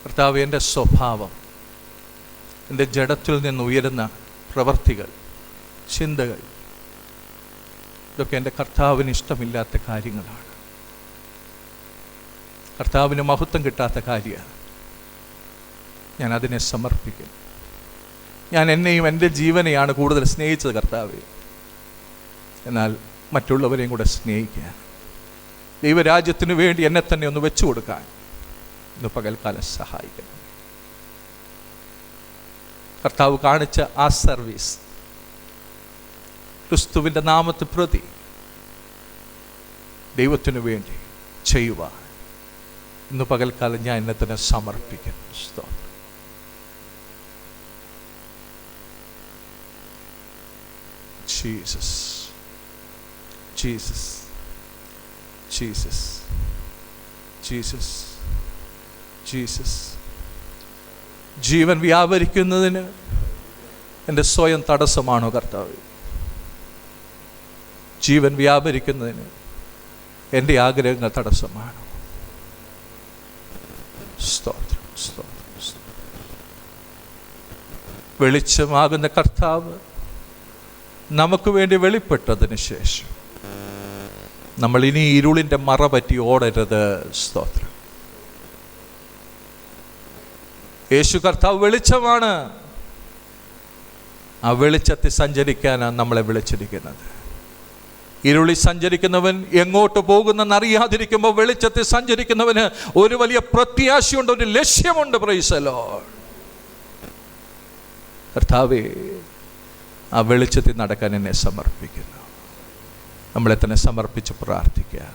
കർത്താവ്, എൻ്റെ സ്വഭാവം, എൻ്റെ ജഡത്തിൽ നിന്ന് ഉയരുന്ന പ്രവർത്തികൾ, ചിന്തകൾ, ഇതൊക്കെ എൻ്റെ കർത്താവിന് ഇഷ്ടമില്ലാത്ത കാര്യങ്ങളാണ്. കർത്താവിന് മഹത്വം കിട്ടാത്ത കാര്യമാണ്. ഞാൻ അതിനെ സമർപ്പിക്കും. ഞാൻ എന്നെയും എൻ്റെ ജീവനെയാണ് കൂടുതൽ സ്നേഹിച്ചത് കർത്താവേ. എന്നാൽ മറ്റുള്ളവരെയും കൂടെ സ്നേഹിക്കാൻ, ദൈവരാജ്യത്തിന് വേണ്ടി എന്നെ തന്നെ ഒന്ന് വെച്ചു കൊടുക്കാൻ ഇന്ന് പകൽക്കാലം സഹായിക്കണം. കർത്താവ് കാണിച്ച ആ സർവീസ് ക്രിസ്തുവിൻ്റെ നാമത്തെ പ്രതി ദൈവത്തിനു വേണ്ടി ചെയ്യുവാൻ ഇന്ന് പകൽക്കാലം ഞാൻ എന്നെ തന്നെ സമർപ്പിക്കുന്നു. സ്തോത്രം. Jesus, Jesus, Jesus, Jesus, Jesus. ജീവൻ വ്യാപരിക്കുന്നതിന് എൻ്റെ സ്വയം തടസ്സമാണോ കർത്താവ്? ജീവൻ വ്യാപരിക്കുന്നതിന് എൻ്റെ ആഗ്രഹങ്ങൾ തടസ്സമാണോ? സ്തോത്രം, സ്തോത്രം, സ്തോത്രം. വെളിച്ചമാകുന്ന കർത്താവ് നമുക്ക് വേണ്ടി വെളിപ്പെട്ടതിന് ശേഷം നമ്മൾ ഇനി ഇരുളിൻ്റെ മറ പറ്റി ഓടരുത്. സ്തോത്രം. യേശു കർത്താവ് വെളിച്ചമാണ്. ആ വെളിച്ചത്തിൽ സഞ്ചരിക്കാനാണ് നമ്മളെ വിളിച്ചിരിക്കുന്നത്. ഇരുളി സഞ്ചരിക്കുന്നവൻ എങ്ങോട്ട് പോകുന്നെന്നറിയാതിരിക്കുമ്പോൾ വെളിച്ചത്തിൽ സഞ്ചരിക്കുന്നവന് ഒരു വലിയ പ്രത്യാശയുണ്ട്, ഒരു ലക്ഷ്യമുണ്ട്. Praise the lord. കർത്താവേ, ആ വെളിച്ചത്തിൽ നടക്കാൻ എന്നെ സമർപ്പിക്കുന്നു. നമ്മളെ തന്നെ സമർപ്പിച്ച് പ്രാർത്ഥിക്കുക.